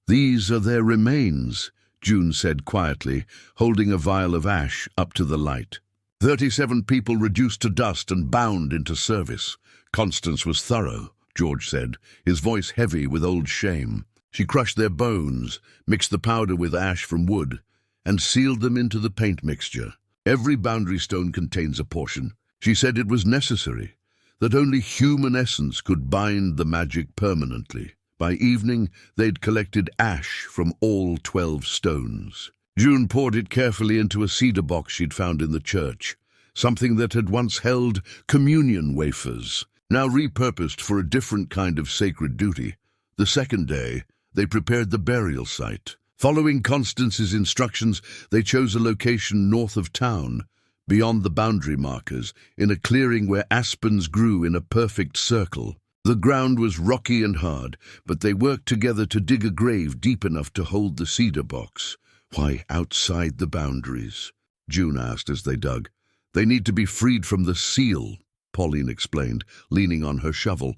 These are their remains, June said quietly, holding a vial of ash up to the light. 37 people reduced to dust and bound into service. Constance was thorough, George said, his voice heavy with old shame. She crushed their bones, mixed the powder with ash from wood, and sealed them into the paint mixture. Every boundary stone contains a portion. She said it was necessary, that only human essence could bind the magic permanently. By evening, they'd collected ash from all 12 stones. June poured it carefully into a cedar box she'd found in the church, something that had once held communion wafers, now repurposed for a different kind of sacred duty. The second day, they prepared the burial site. Following Constance's instructions, they chose a location north of town, beyond the boundary markers, in a clearing where aspens grew in a perfect circle. The ground was rocky and hard, but they worked together to dig a grave deep enough to hold the cedar box. "Why outside the boundaries?" June asked as they dug. "They need to be freed from the seal," Pauline explained, leaning on her shovel.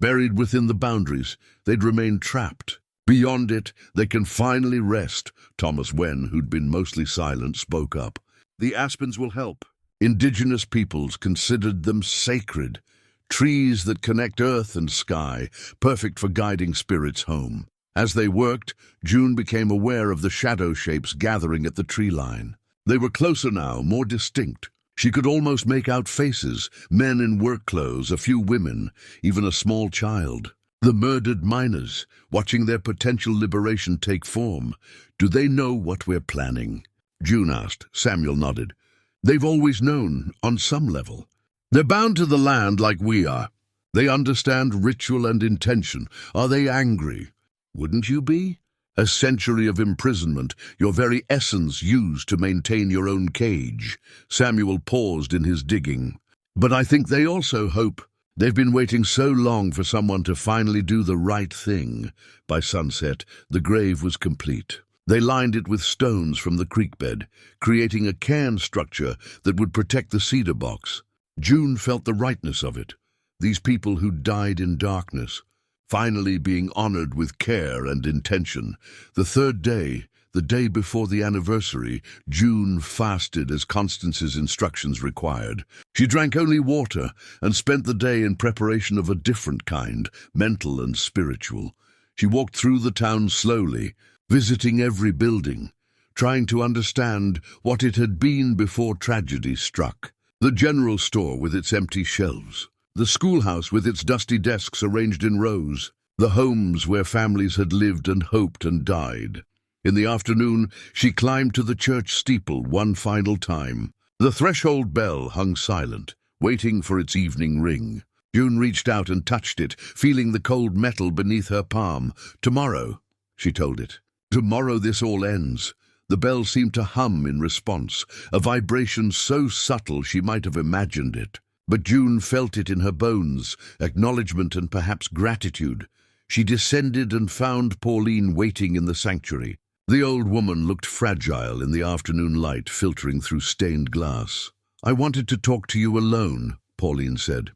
"Buried within the boundaries, they'd remain trapped. Beyond it, they can finally rest." Thomas Wen, who'd been mostly silent, spoke up. "The aspens will help. Indigenous peoples considered them sacred, trees that connect earth and sky, perfect for guiding spirits home." As they worked, June became aware of the shadow shapes gathering at the tree line. They were closer now, more distinct. She could almost make out faces, men in work clothes, a few women, even a small child. The murdered miners, watching their potential liberation take form. "Do they know what we're planning?" June asked. Samuel nodded. "They've always known, on some level. They're bound to the land like we are. They understand ritual and intention. Are they angry? Wouldn't you be? A century of imprisonment, your very essence used to maintain your own cage." Samuel paused in his digging. "But I think they also hope. They've been waiting so long for someone to finally do the right thing." By sunset, the grave was complete. They lined it with stones from the creek bed, creating a cairn structure that would protect the cedar box. June felt the rightness of it. These people who died in darkness, finally being honored with care and intention. The third day, the day before the anniversary, June fasted as Constance's instructions required. She drank only water and spent the day in preparation of a different kind, mental and spiritual. She walked through the town slowly, visiting every building, trying to understand what it had been before tragedy struck. The general store with its empty shelves, the schoolhouse with its dusty desks arranged in rows, the homes where families had lived and hoped and died. In the afternoon, she climbed to the church steeple one final time. The threshold bell hung silent, waiting for its evening ring. June reached out and touched it, feeling the cold metal beneath her palm. "Tomorrow," she told it. "Tomorrow this all ends." The bell seemed to hum in response, a vibration so subtle she might have imagined it. But June felt it in her bones, acknowledgement and perhaps gratitude. She descended and found Pauline waiting in the sanctuary. The old woman looked fragile in the afternoon light filtering through stained glass. "I wanted to talk to you alone," Pauline said.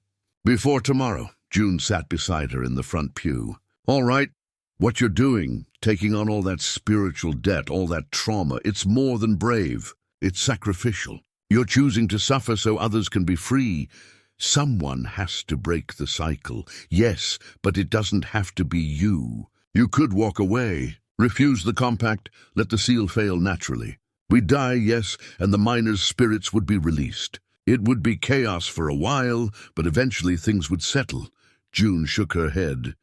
"Before tomorrow." June sat beside her in the front pew. "All right. What you're doing, taking on all that spiritual debt, all that trauma, it's more than brave. It's sacrificial. You're choosing to suffer so others can be free. Someone has to break the cycle. Yes, but it doesn't have to be you. You could walk away, refuse the compact, let the seal fail naturally. We'd die, yes, and the miners' spirits would be released. It would be chaos for a while, but eventually things would settle." June shook her head.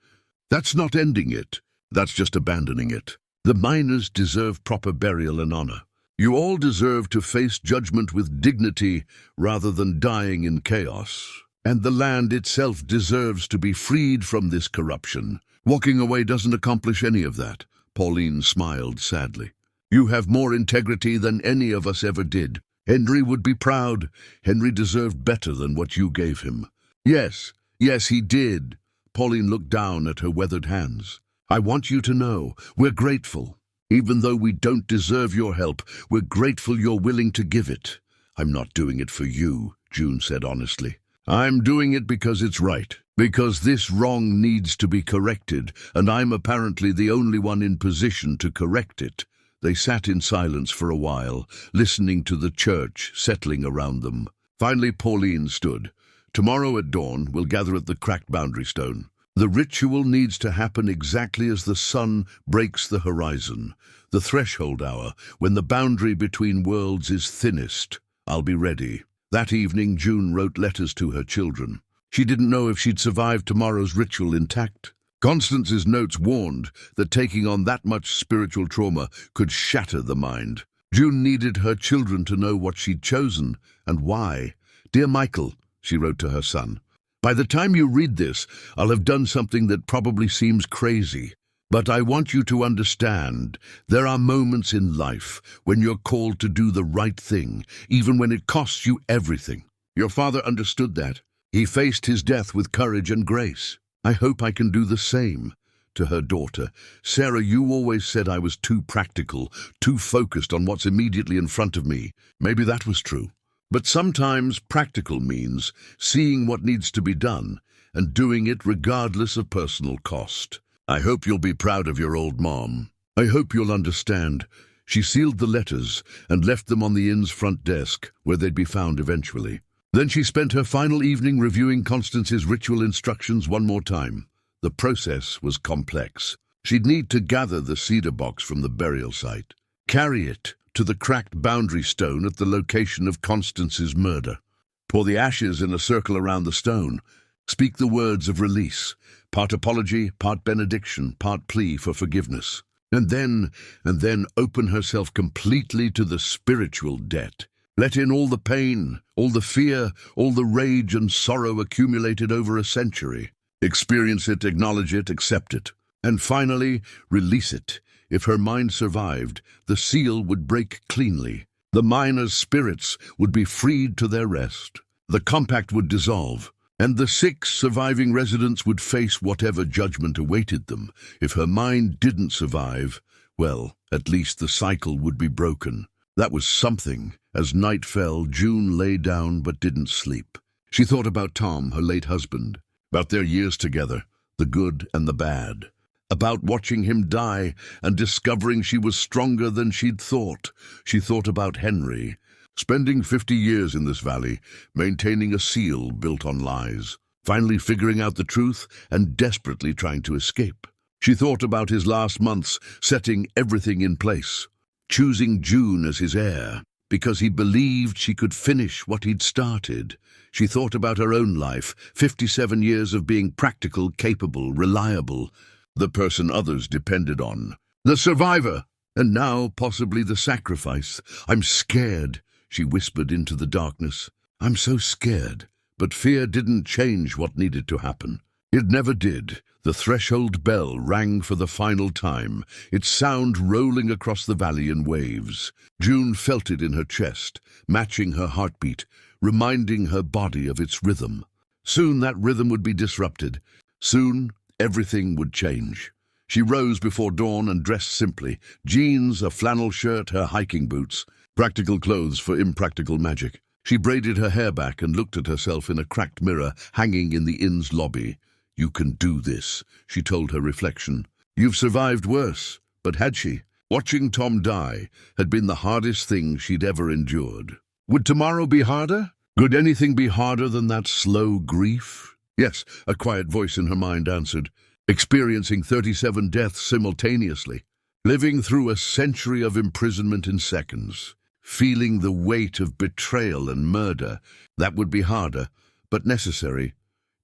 "That's not ending it. That's just abandoning it. The miners deserve proper burial and honor. You all deserve to face judgment with dignity rather than dying in chaos. And the land itself deserves to be freed from this corruption. Walking away doesn't accomplish any of that." Pauline smiled sadly. "You have more integrity than any of us ever did. Henry would be proud. Henry deserved better than what you gave him." Yes, he did." Pauline looked down at her weathered hands. "I want you to know, we're grateful. Even though we don't deserve your help, we're grateful you're willing to give it." "I'm not doing it for you," June said honestly. "I'm doing it because it's right. Because this wrong needs to be corrected, and I'm apparently the only one in position to correct it." They sat in silence for a while, listening to the church settling around them. Finally Pauline stood. "Tomorrow at dawn, we'll gather at the cracked boundary stone. The ritual needs to happen exactly as the sun breaks the horizon, the threshold hour, when the boundary between worlds is thinnest. I'll be ready." That evening, June wrote letters to her children. She didn't know if she'd survive tomorrow's ritual intact. Constance's notes warned that taking on that much spiritual trauma could shatter the mind. June needed her children to know what she'd chosen and why. "Dear Michael," she wrote to her son, "by the time you read this, I'll have done something that probably seems crazy. But I want you to understand, there are moments in life when you're called to do the right thing, even when it costs you everything. Your father understood that. He faced his death with courage and grace. I hope I can do the same." To her daughter, "Sarah, you always said I was too practical, too focused on what's immediately in front of me." Maybe that was true. But sometimes practical means seeing what needs to be done and doing it regardless of personal cost. I hope you'll be proud of your old mom. I hope you'll understand. She sealed the letters and left them on the inn's front desk, where they'd be found eventually. Then she spent her final evening reviewing Constance's ritual instructions one more time. The process was complex. She'd need to gather the cedar box from the burial site, carry it to the cracked boundary stone at the location of Constance's murder, pour the ashes in a circle around the stone, speak the words of release, part apology, part benediction, part plea for forgiveness, and then open herself completely to the spiritual debt. Let in all the pain, all the fear, all the rage and sorrow accumulated over a century. Experience it, acknowledge it, accept it. And finally, release it. If her mind survived, the seal would break cleanly. The miners' spirits would be freed to their rest. The compact would dissolve, and the 6 surviving residents would face whatever judgment awaited them. If her mind didn't survive, well, at least the cycle would be broken. That was something. As night fell, June lay down but didn't sleep. She thought about Tom, her late husband, about their years together, the good and the bad, about watching him die and discovering she was stronger than she'd thought. She thought about Henry, spending 50 years in this valley, maintaining a seal built on lies, finally figuring out the truth and desperately trying to escape. She thought about his last months, setting everything in place, choosing June as his heir, because he believed she could finish what he'd started. She thought about her own life, 57 years of being practical, capable, reliable, the person others depended on, the survivor, and now possibly the sacrifice. "I'm scared," she whispered into the darkness. "I'm so scared." But fear didn't change what needed to happen. It never did. The threshold bell rang for the final time, its sound rolling across the valley in waves. June felt it in her chest, matching her heartbeat, reminding her body of its rhythm. Soon that rhythm would be disrupted. Soon everything would change. She rose before dawn and dressed simply. Jeans, a flannel shirt, her hiking boots. Practical clothes for impractical magic. She braided her hair back and looked at herself in a cracked mirror hanging in the inn's lobby. "You can do this," she told her reflection. "You've survived worse." But had she? Watching Tom die had been the hardest thing she'd ever endured. Would tomorrow be harder? Could anything be harder than that slow grief? Yes, a quiet voice in her mind answered. Experiencing 37 deaths simultaneously. Living through a century of imprisonment in seconds. Feeling the weight of betrayal and murder. That would be harder, but necessary.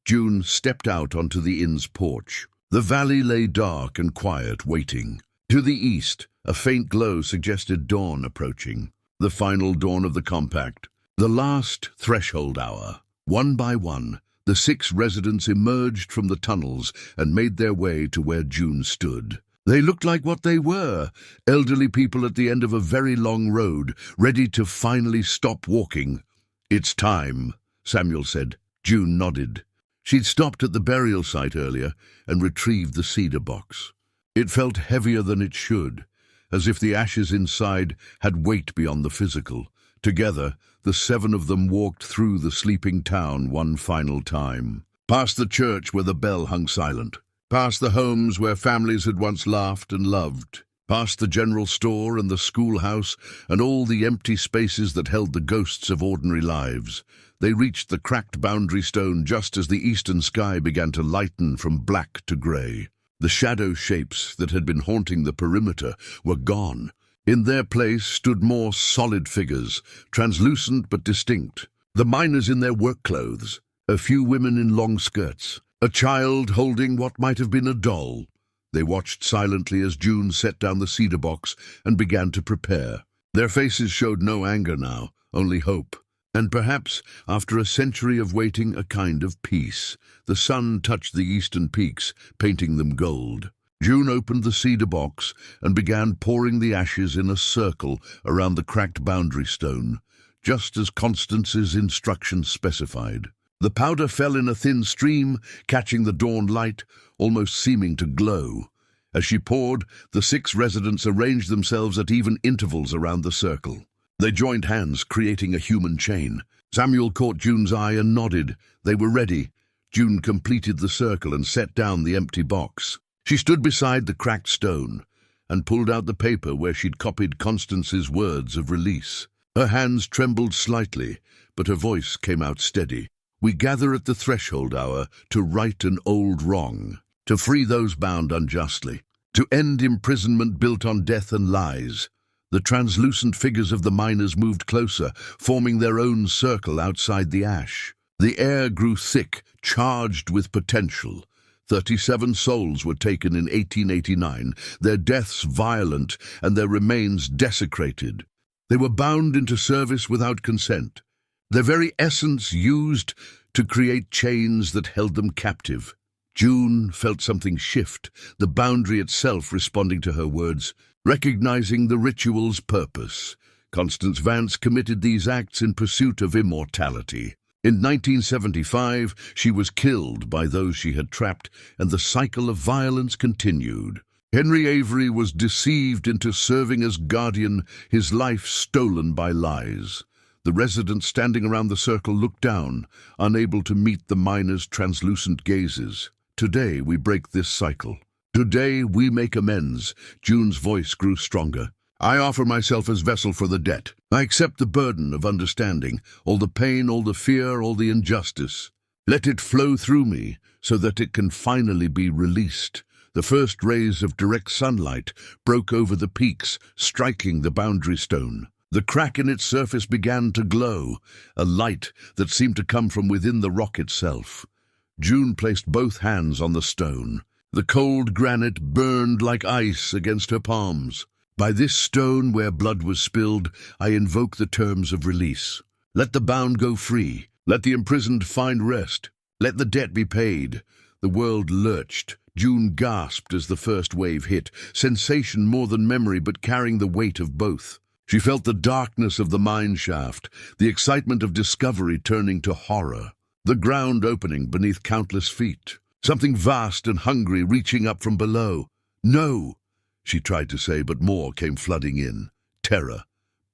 June stepped out onto the inn's porch. The valley lay dark and quiet, waiting. To the east, a faint glow suggested dawn approaching. The final dawn of the compact. The last threshold hour. One by one, the 6 residents emerged from the tunnels and made their way to where June stood. They looked like what they were, elderly people at the end of a very long road, ready to finally stop walking. "It's time," Samuel said. June nodded. She'd stopped at the burial site earlier and retrieved the cedar box. It felt heavier than it should, as if the ashes inside had weight beyond the physical. Together, the 7 of them walked through the sleeping town one final time. Past the church where the bell hung silent. Past the homes where families had once laughed and loved. Past the general store and the schoolhouse and all the empty spaces that held the ghosts of ordinary lives. They reached the cracked boundary stone just as the eastern sky began to lighten from black to grey. The shadow shapes that had been haunting the perimeter were gone. In their place stood more solid figures, translucent but distinct. The miners in their work clothes, a few women in long skirts, a child holding what might have been a doll. They watched silently as June set down the cedar box and began to prepare. Their faces showed no anger now, only hope. And perhaps, after a century of waiting, a kind of peace. The sun touched the eastern peaks, painting them gold. June opened the cedar box and began pouring the ashes in a circle around the cracked boundary stone, just as Constance's instructions specified. The powder fell in a thin stream, catching the dawn light, almost seeming to glow. As she poured, the 6 residents arranged themselves at even intervals around the circle. They joined hands, creating a human chain. Samuel caught June's eye and nodded. They were ready. June completed the circle and set down the empty box. She stood beside the cracked stone and pulled out the paper where she'd copied Constance's words of release. Her hands trembled slightly, but her voice came out steady. "We gather at the threshold hour to right an old wrong, to free those bound unjustly, to end imprisonment built on death and lies." The translucent figures of the miners moved closer, forming their own circle outside the ash. The air grew thick, charged with potential. 37 souls were taken in 1889, their deaths violent and their remains desecrated. They were bound into service without consent, their very essence used to create chains that held them captive. June felt something shift, the boundary itself responding to her words, recognizing the ritual's purpose. Constance Vance committed these acts in pursuit of immortality. In 1975, she was killed by those she had trapped, and the cycle of violence continued. Henry Avery was deceived into serving as guardian, his life stolen by lies. The residents standing around the circle looked down, unable to meet the miners' translucent gazes. "Today we break this cycle. Today we make amends." June's voice grew stronger. "I offer myself as vessel for the debt. I accept the burden of understanding, all the pain, all the fear, all the injustice. Let it flow through me so that it can finally be released." The first rays of direct sunlight broke over the peaks, striking the boundary stone. The crack in its surface began to glow, a light that seemed to come from within the rock itself. June placed both hands on the stone. The cold granite burned like ice against her palms. "By this stone where blood was spilled, I invoke the terms of release. Let the bound go free. Let the imprisoned find rest. Let the debt be paid." The world lurched. June gasped as the first wave hit, sensation more than memory but carrying the weight of both. She felt the darkness of the mine shaft, the excitement of discovery turning to horror. The ground opening beneath countless feet. Something vast and hungry reaching up from below. "No," she tried to say, but more came flooding in. Terror.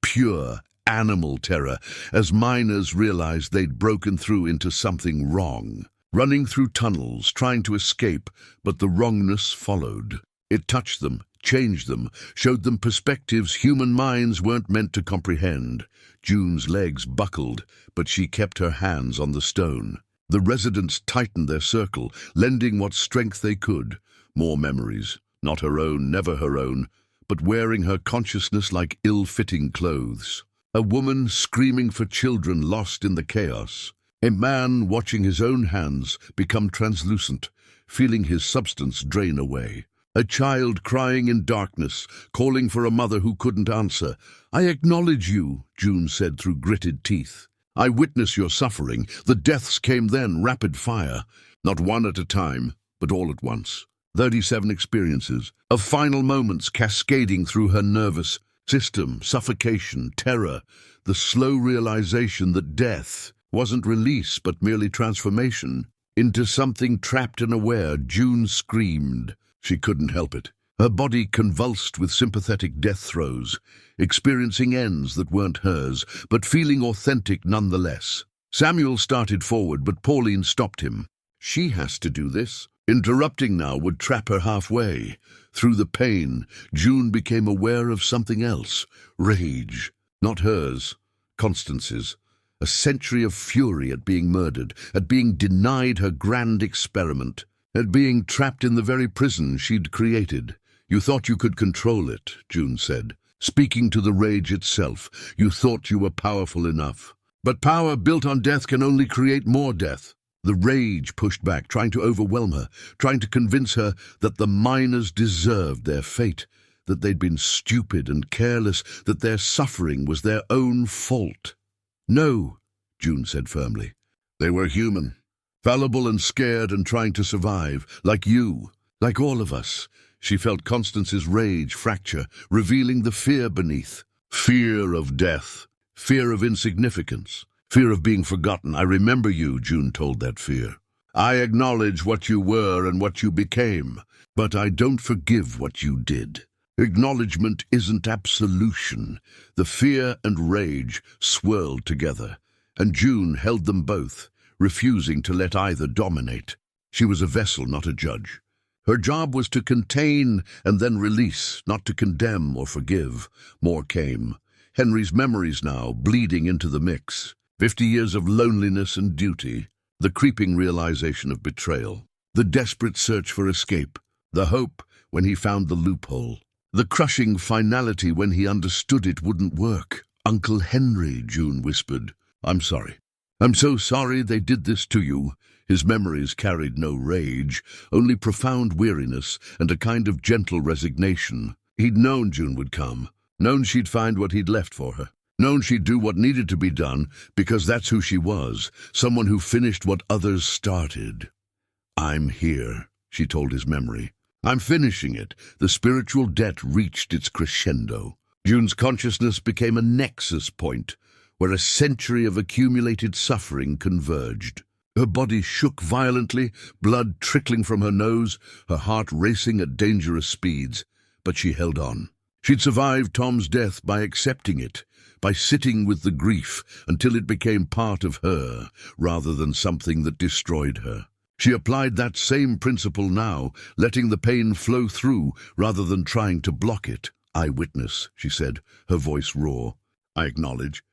Pure, animal terror, as miners realized they'd broken through into something wrong. Running through tunnels, trying to escape, but the wrongness followed. It touched them, changed them, showed them perspectives human minds weren't meant to comprehend. June's legs buckled, but she kept her hands on the stone. The residents tightened their circle, lending what strength they could. More memories, not her own, never her own, but wearing her consciousness like ill-fitting clothes. A woman screaming for children lost in the chaos. A man watching his own hands become translucent, feeling his substance drain away. A child crying in darkness, calling for a mother who couldn't answer. "I acknowledge you," June said through gritted teeth. "I witness your suffering." The deaths came then, rapid fire. Not one at a time, but all at once. 37 experiences, of final moments cascading through her nervous system, suffocation, terror, the slow realization that death wasn't release but merely transformation. Into something trapped and aware, June screamed. She couldn't help it. Her body convulsed with sympathetic death throes, experiencing ends that weren't hers, but feeling authentic nonetheless. Samuel started forward, but Pauline stopped him. "She has to do this." Interrupting now would trap her halfway. Through the pain, June became aware of something else. Rage. Not hers. Constance's. A century of fury at being murdered, at being denied her grand experiment, at being trapped in the very prison she'd created. "You thought you could control it," June said, speaking to the rage itself. "You thought you were powerful enough. But power built on death can only create more death." The rage pushed back, trying to overwhelm her, trying to convince her that the miners deserved their fate, that they'd been stupid and careless, that their suffering was their own fault. "No," June said firmly. "They were human, fallible and scared and trying to survive, like you, like all of us." She felt Constance's rage fracture, revealing the fear beneath. Fear of death, fear of insignificance, fear of being forgotten. "I remember you," June told that fear. "I acknowledge what you were and what you became, but I don't forgive what you did." Acknowledgement isn't absolution. The fear and rage swirled together, and June held them both, refusing to let either dominate. She was a vessel, not a judge. Her job was to contain and then release, not to condemn or forgive. More came. Henry's memories now, bleeding into the mix. 50 years of loneliness and duty. The creeping realization of betrayal. The desperate search for escape. The hope when he found the loophole. The crushing finality when he understood it wouldn't work. "Uncle Henry," June whispered. "I'm sorry. I'm so sorry they did this to you." His memories carried no rage, only profound weariness and a kind of gentle resignation. He'd known June would come, known she'd find what he'd left for her, known she'd do what needed to be done because that's who she was, someone who finished what others started. "I'm here," she told his memory. "I'm finishing it." The spiritual debt reached its crescendo. June's consciousness became a nexus point, where a century of accumulated suffering converged. Her body shook violently, blood trickling from her nose, her heart racing at dangerous speeds. But she held on. She'd survived Tom's death by accepting it, by sitting with the grief until it became part of her, rather than something that destroyed her. She applied that same principle now, letting the pain flow through rather than trying to block it. "I witness," she said, her voice raw. "I acknowledge.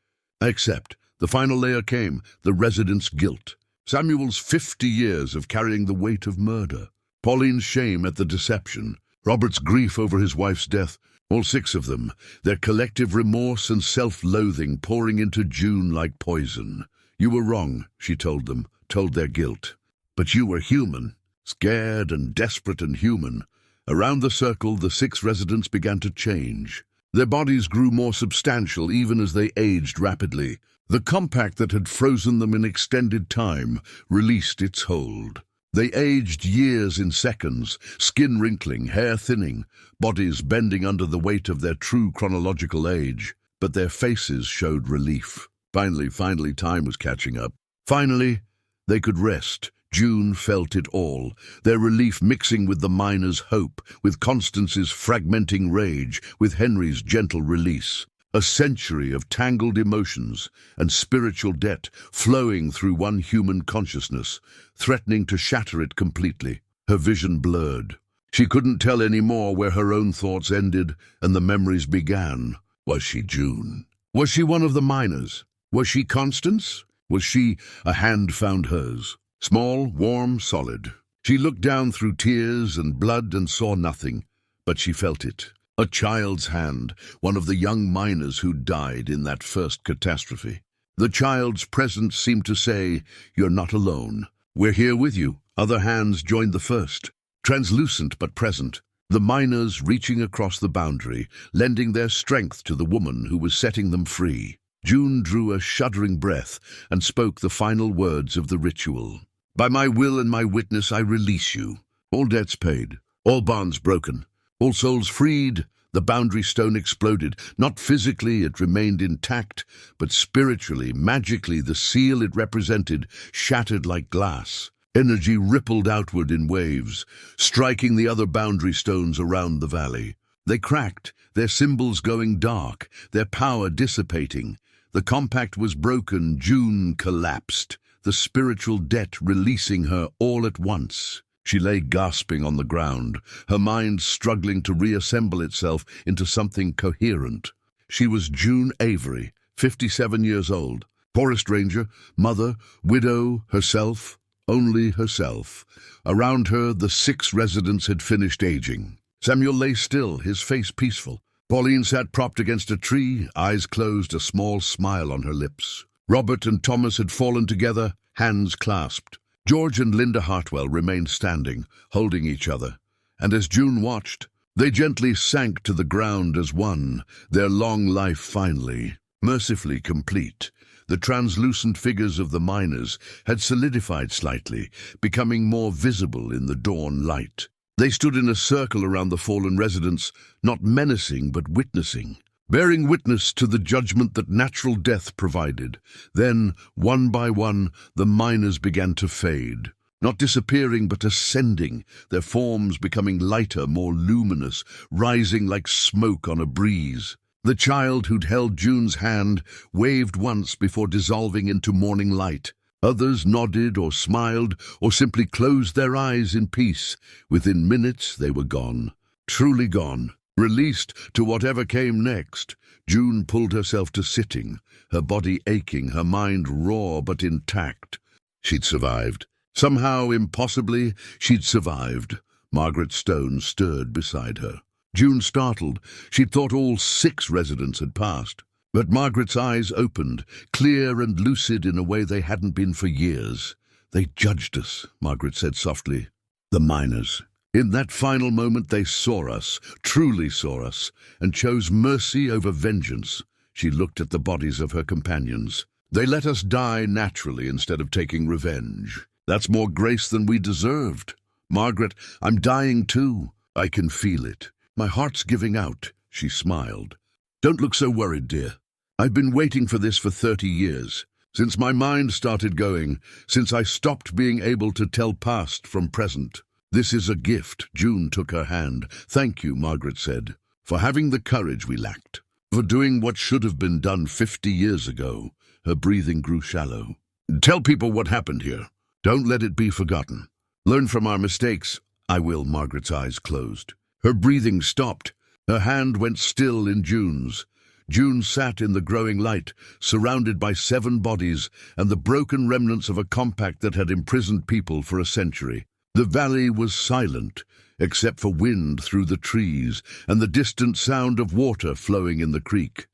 I accept." The final layer came, the resident's guilt. Samuel's 50 years of carrying the weight of murder. Pauline's shame at the deception. Robert's grief over his wife's death. All 6 of them, their collective remorse and self-loathing pouring into June like poison. "You were wrong," she told them, told their guilt. "But you were human, scared and desperate and human." Around the circle, the 6 residents began to change. Their bodies grew more substantial even as they aged rapidly. The compact that had frozen them in extended time released its hold. They aged years in seconds, skin wrinkling, hair thinning, bodies bending under the weight of their true chronological age. But their faces showed relief. Finally, time was catching up. Finally, they could rest. June felt it all, their relief mixing with the miner's hope, with Constance's fragmenting rage, with Henry's gentle release. A century of tangled emotions and spiritual debt flowing through one human consciousness, threatening to shatter it completely. Her vision blurred. She couldn't tell any more where her own thoughts ended and the memories began. Was she June? Was she one of the miners? Was she Constance? Was she a hand found hers? Small, warm, solid. She looked down through tears and blood and saw nothing, but she felt it. A child's hand, one of the young miners who died in that first catastrophe. The child's presence seemed to say, "You're not alone. We're here with you." Other hands joined the first, translucent but present. The miners reaching across the boundary, lending their strength to the woman who was setting them free. June drew a shuddering breath and spoke the final words of the ritual. "By my will and my witness I release you. All debts paid, all bonds broken, all souls freed." The boundary stone exploded. Not physically, it remained intact, but spiritually, magically, the seal it represented shattered like glass. Energy rippled outward in waves, striking the other boundary stones around the valley. They cracked, their symbols going dark, their power dissipating. The compact was broken. June collapsed, the spiritual debt releasing her all at once. She lay gasping on the ground, her mind struggling to reassemble itself into something coherent. She was June Avery, 57 years old, forest ranger, mother, widow, herself, only herself. Around her, the 6 residents had finished aging. Samuel lay still, his face peaceful. Pauline sat propped against a tree, eyes closed, a small smile on her lips. Robert and Thomas had fallen together, hands clasped. George and Linda Hartwell remained standing, holding each other. And as June watched, They gently sank to the ground as one, their long life finally, mercifully complete. The translucent figures of the miners had solidified slightly, becoming more visible in the dawn light. They stood in a circle around the fallen residents, not menacing but witnessing, bearing witness to the judgment that natural death provided. Then, one by one, the miners began to fade, not disappearing but ascending, their forms becoming lighter, more luminous, rising like smoke on a breeze. The child who'd held June's hand waved once before dissolving into morning light. Others nodded or smiled or simply closed their eyes in peace. Within minutes they were gone, truly gone, released to whatever came next. June pulled herself to sitting, her body aching, her mind raw but intact. She'd survived. Somehow, impossibly, she'd survived. Margaret Stone stirred beside her. June startled. She'd thought all 6 residents had passed. But Margaret's eyes opened, clear and lucid in a way they hadn't been for years. "They judged us," Margaret said softly. "The miners. In that final moment they saw us, truly saw us, and chose mercy over vengeance." She looked at the bodies of her companions. "They let us die naturally instead of taking revenge. That's more grace than we deserved. Margaret, I'm dying too. I can feel it. My heart's giving out." She smiled. "Don't look so worried, dear. I've been waiting for this for 30 years. Since my mind started going, since I stopped being able to tell past from present. This is a gift." June took her hand. "Thank you," Margaret said, "for having the courage we lacked, for doing what should have been done 50 years ago." Her breathing grew shallow. "Tell people what happened here. Don't let it be forgotten. Learn from our mistakes." "I will." Margaret's eyes closed. Her breathing stopped. Her hand went still in June's. June sat in the growing light, surrounded by 7 bodies and the broken remnants of a compact that had imprisoned people for a century. The valley was silent, except for wind through the trees and the distant sound of water flowing in the creek.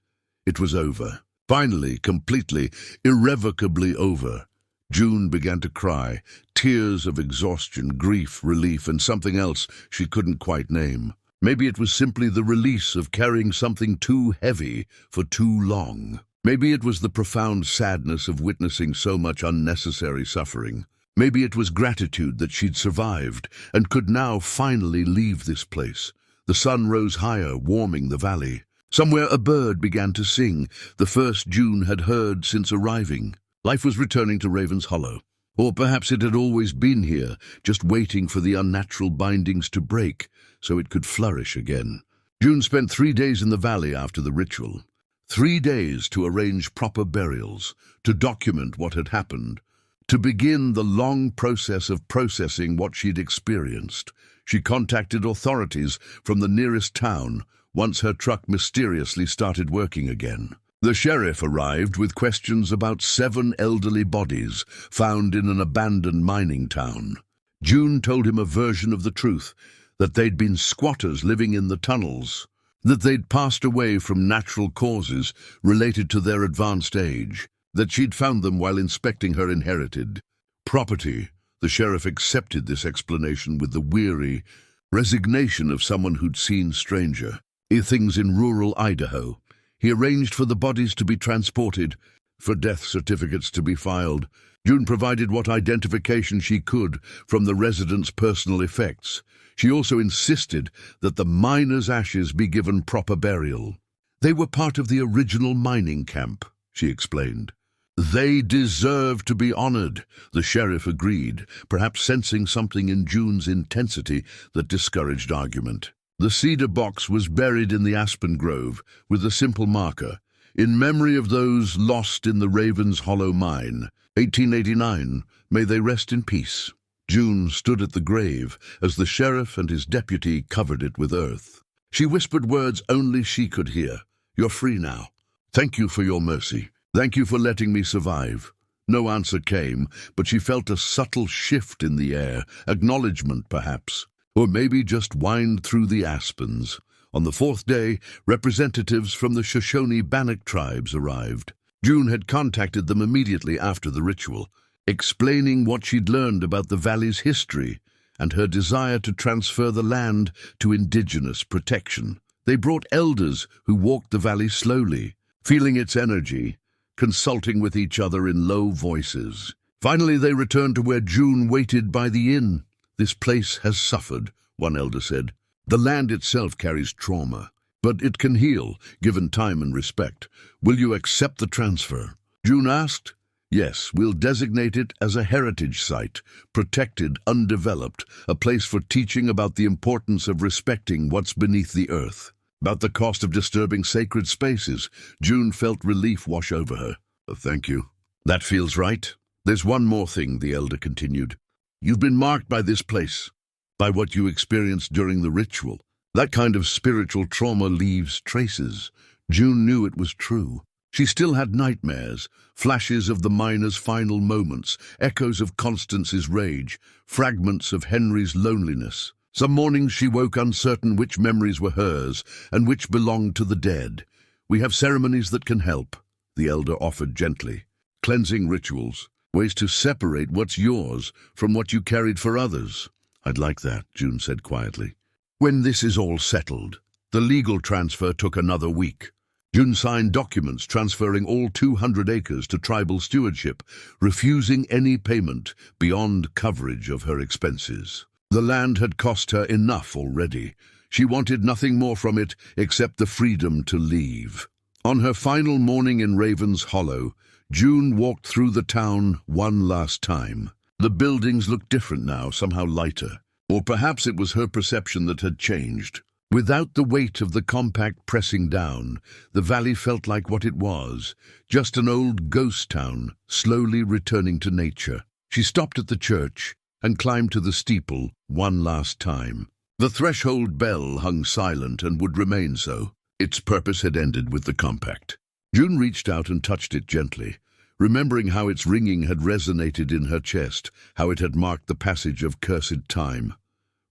It was over. Finally, completely, irrevocably over. June began to cry, tears of exhaustion, grief, relief, and something else she couldn't quite name. Maybe it was simply the release of carrying something too heavy for too long. Maybe it was the profound sadness of witnessing so much unnecessary suffering. Maybe it was gratitude that she'd survived and could now finally leave this place. The sun rose higher, warming the valley. Somewhere a bird began to sing, the first June had heard since arriving. Life was returning to Raven's Hollow. Or perhaps it had always been here, just waiting for the unnatural bindings to break, so it could flourish again. June spent 3 days in the valley after the ritual. 3 days to arrange proper burials, to document what had happened, to begin the long process of processing what she'd experienced. She contacted authorities from the nearest town once her truck mysteriously started working again. The sheriff arrived with questions about 7 elderly bodies found in an abandoned mining town. June told him a version of the truth, that they'd been squatters living in the tunnels, that they'd passed away from natural causes related to their advanced age, that she'd found them while inspecting her inherited property. The sheriff accepted this explanation with the weary resignation of someone who'd seen stranger things in rural Idaho. He arranged for the bodies to be transported, for death certificates to be filed. June provided what identification she could from the residents' personal effects. She also insisted that the miners' ashes be given proper burial. "They were part of the original mining camp," she explained. "They deserve to be honored," the sheriff agreed, perhaps sensing something in June's intensity that discouraged argument. The cedar box was buried in the aspen grove with a simple marker, "In memory of those lost in the Raven's Hollow mine, 1889, may they rest in peace." June stood at the grave as the sheriff and his deputy covered it with earth. She whispered words only she could hear. "You're free now. Thank you for your mercy. Thank you for letting me survive." No answer came, but she felt a subtle shift in the air, acknowledgement perhaps, or maybe just whined through the aspens. On the 4th day, representatives from the Shoshone-Bannock tribes arrived. June had contacted them immediately after the ritual, explaining what she'd learned about the valley's history and her desire to transfer the land to indigenous protection. They brought elders who walked the valley slowly, feeling its energy, consulting with each other in low voices. Finally, they returned to where June waited by the inn. "This place has suffered," one elder said. "The land itself carries trauma, but it can heal, given time and respect. Will you accept the transfer?" June asked. "Yes, we'll designate it as a heritage site, protected, undeveloped, a place for teaching about the importance of respecting what's beneath the earth." About the cost of disturbing sacred spaces, June felt relief wash over her. "Thank you. That feels right. There's one more thing," the elder continued. "You've been marked by this place, by what you experienced during the ritual. That kind of spiritual trauma leaves traces." June knew it was true. She still had nightmares, flashes of the miner's final moments, echoes of Constance's rage, fragments of Henry's loneliness. Some mornings she woke uncertain which memories were hers and which belonged to the dead. "We have ceremonies that can help," the elder offered gently. "Cleansing rituals, ways to separate what's yours from what you carried for others." "I'd like that," June said quietly. When this is all settled, the legal transfer took another week. June signed documents transferring all 200 acres to tribal stewardship, refusing any payment beyond coverage of her expenses. The land had cost her enough already. She wanted nothing more from it except the freedom to leave. On her final morning in Raven's Hollow, June walked through the town one last time. The buildings looked different now, somehow lighter. Or perhaps it was her perception that had changed. Without the weight of the compact pressing down, the valley felt like what it was, just an old ghost town, slowly returning to nature. She stopped at the church and climbed to the steeple one last time. The threshold bell hung silent and would remain so. Its purpose had ended with the compact. June reached out and touched it gently, remembering how its ringing had resonated in her chest, how it had marked the passage of cursed time.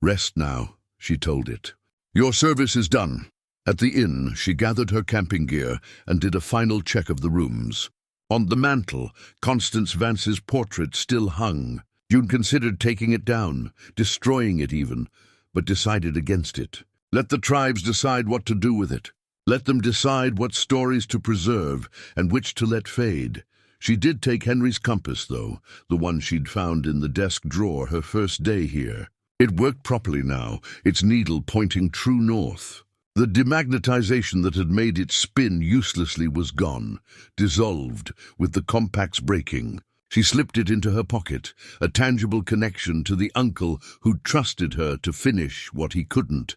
"Rest now," she told it. "Your service is done." At the inn, she gathered her camping gear and did a final check of the rooms. On the mantel, Constance Vance's portrait still hung. June considered taking it down, destroying it even, but decided against it. Let the tribes decide what to do with it. Let them decide what stories to preserve and which to let fade. She did take Henry's compass, though, the one she'd found in the desk drawer her first day here. It worked properly now, its needle pointing true north. The demagnetization that had made it spin uselessly was gone, dissolved with the compact's breaking. She slipped it into her pocket, a tangible connection to the uncle who'd trusted her to finish what he couldn't.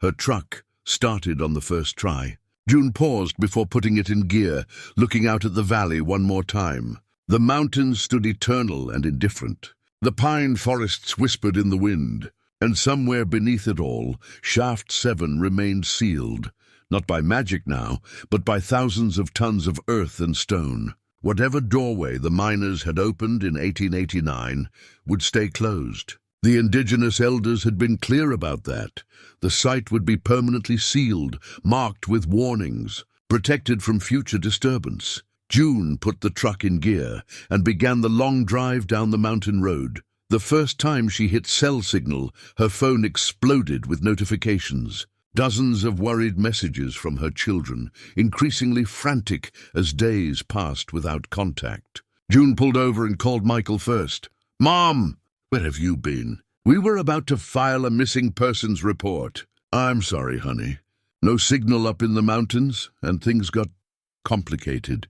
Her truck started on the first try. June paused before putting it in gear, looking out at the valley one more time. The mountains stood eternal and indifferent. The pine forests whispered in the wind, and somewhere beneath it all, Shaft 7 remained sealed, not by magic now, but by thousands of tons of earth and stone. Whatever doorway the miners had opened in 1889 would stay closed. The indigenous elders had been clear about that. The site would be permanently sealed, marked with warnings, protected from future disturbance. June put the truck in gear and began the long drive down the mountain road. The first time she hit cell signal, her phone exploded with notifications. Dozens of worried messages from her children, increasingly frantic as days passed without contact. June pulled over and called Michael first. "Mom, where have you been? We were about to file a missing persons report." "I'm sorry, honey. No signal up in the mountains, and things got complicated."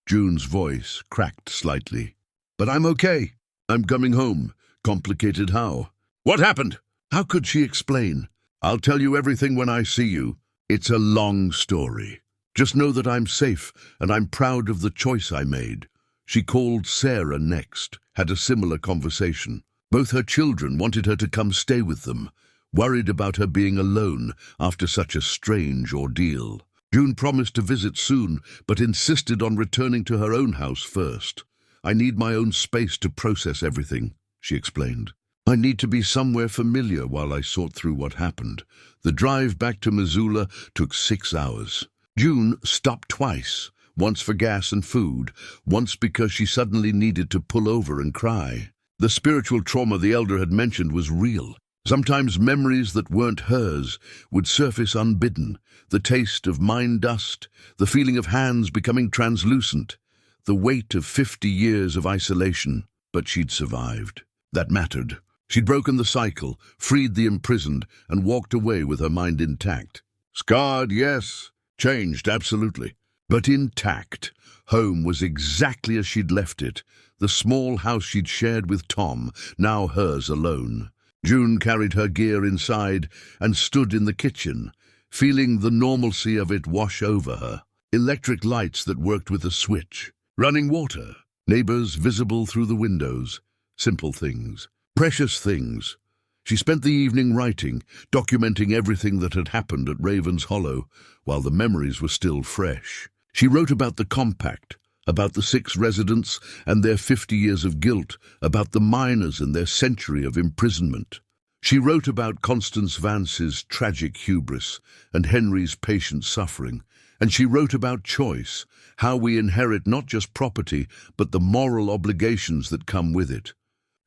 June's voice cracked slightly. "But I'm okay. I'm coming home." "Complicated how?" "What happened?" How could she explain? "I'll tell you everything when I see you. It's a long story. Just know that I'm safe, and I'm proud of the choice I made." She called Sarah next, had a similar conversation. Both her children wanted her to come stay with them, worried about her being alone after such a strange ordeal. June promised to visit soon, but insisted on returning to her own house first. "I need my own space to process everything," she explained. "I need to be somewhere familiar while I sort through what happened." The drive back to Missoula took 6 hours. June stopped twice, once for gas and food, once because she suddenly needed to pull over and cry. The spiritual trauma the elder had mentioned was real. Sometimes memories that weren't hers would surface unbidden, the taste of mine dust, the feeling of hands becoming translucent, the weight of 50 years of isolation. But she'd survived. That mattered. She'd broken the cycle, freed the imprisoned, and walked away with her mind intact. Scarred, yes. Changed, absolutely. But intact. Home was exactly as she'd left it. The small house she'd shared with Tom, now hers alone. June carried her gear inside and stood in the kitchen, feeling the normalcy of it wash over her. Electric lights that worked with a switch. Running water. Neighbors visible through the windows. Simple things. Precious things. She spent the evening writing, documenting everything that had happened at Raven's Hollow, while the memories were still fresh. She wrote about the compact, about the 6 residents and their 50 years of guilt, about the miners and their century of imprisonment. She wrote about Constance Vance's tragic hubris and Henry's patient suffering, and she wrote about choice, how we inherit not just property, but the moral obligations that come with it.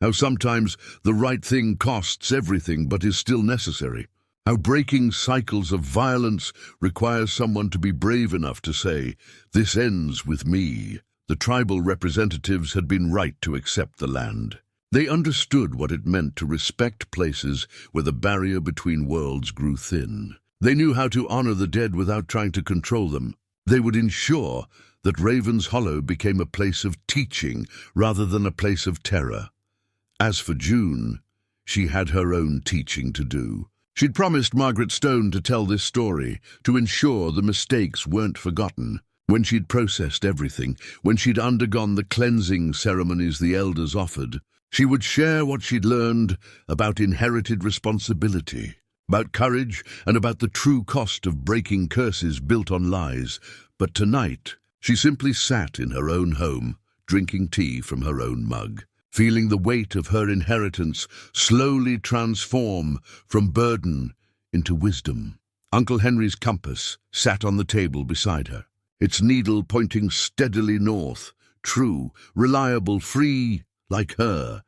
How sometimes the right thing costs everything but is still necessary. How breaking cycles of violence requires someone to be brave enough to say, "This ends with me." The tribal representatives had been right to accept the land. They understood what it meant to respect places where the barrier between worlds grew thin. They knew how to honor the dead without trying to control them. They would ensure that Raven's Hollow became a place of teaching rather than a place of terror. As for June, she had her own teaching to do. She'd promised Margaret Stone to tell this story, to ensure the mistakes weren't forgotten. When she'd processed everything, when she'd undergone the cleansing ceremonies the elders offered, she would share what she'd learned about inherited responsibility, about courage, and about the true cost of breaking curses built on lies. But tonight, she simply sat in her own home, drinking tea from her own mug, feeling the weight of her inheritance slowly transform from burden into wisdom. Uncle Henry's compass sat on the table beside her, its needle pointing steadily north, true, reliable, free, like her.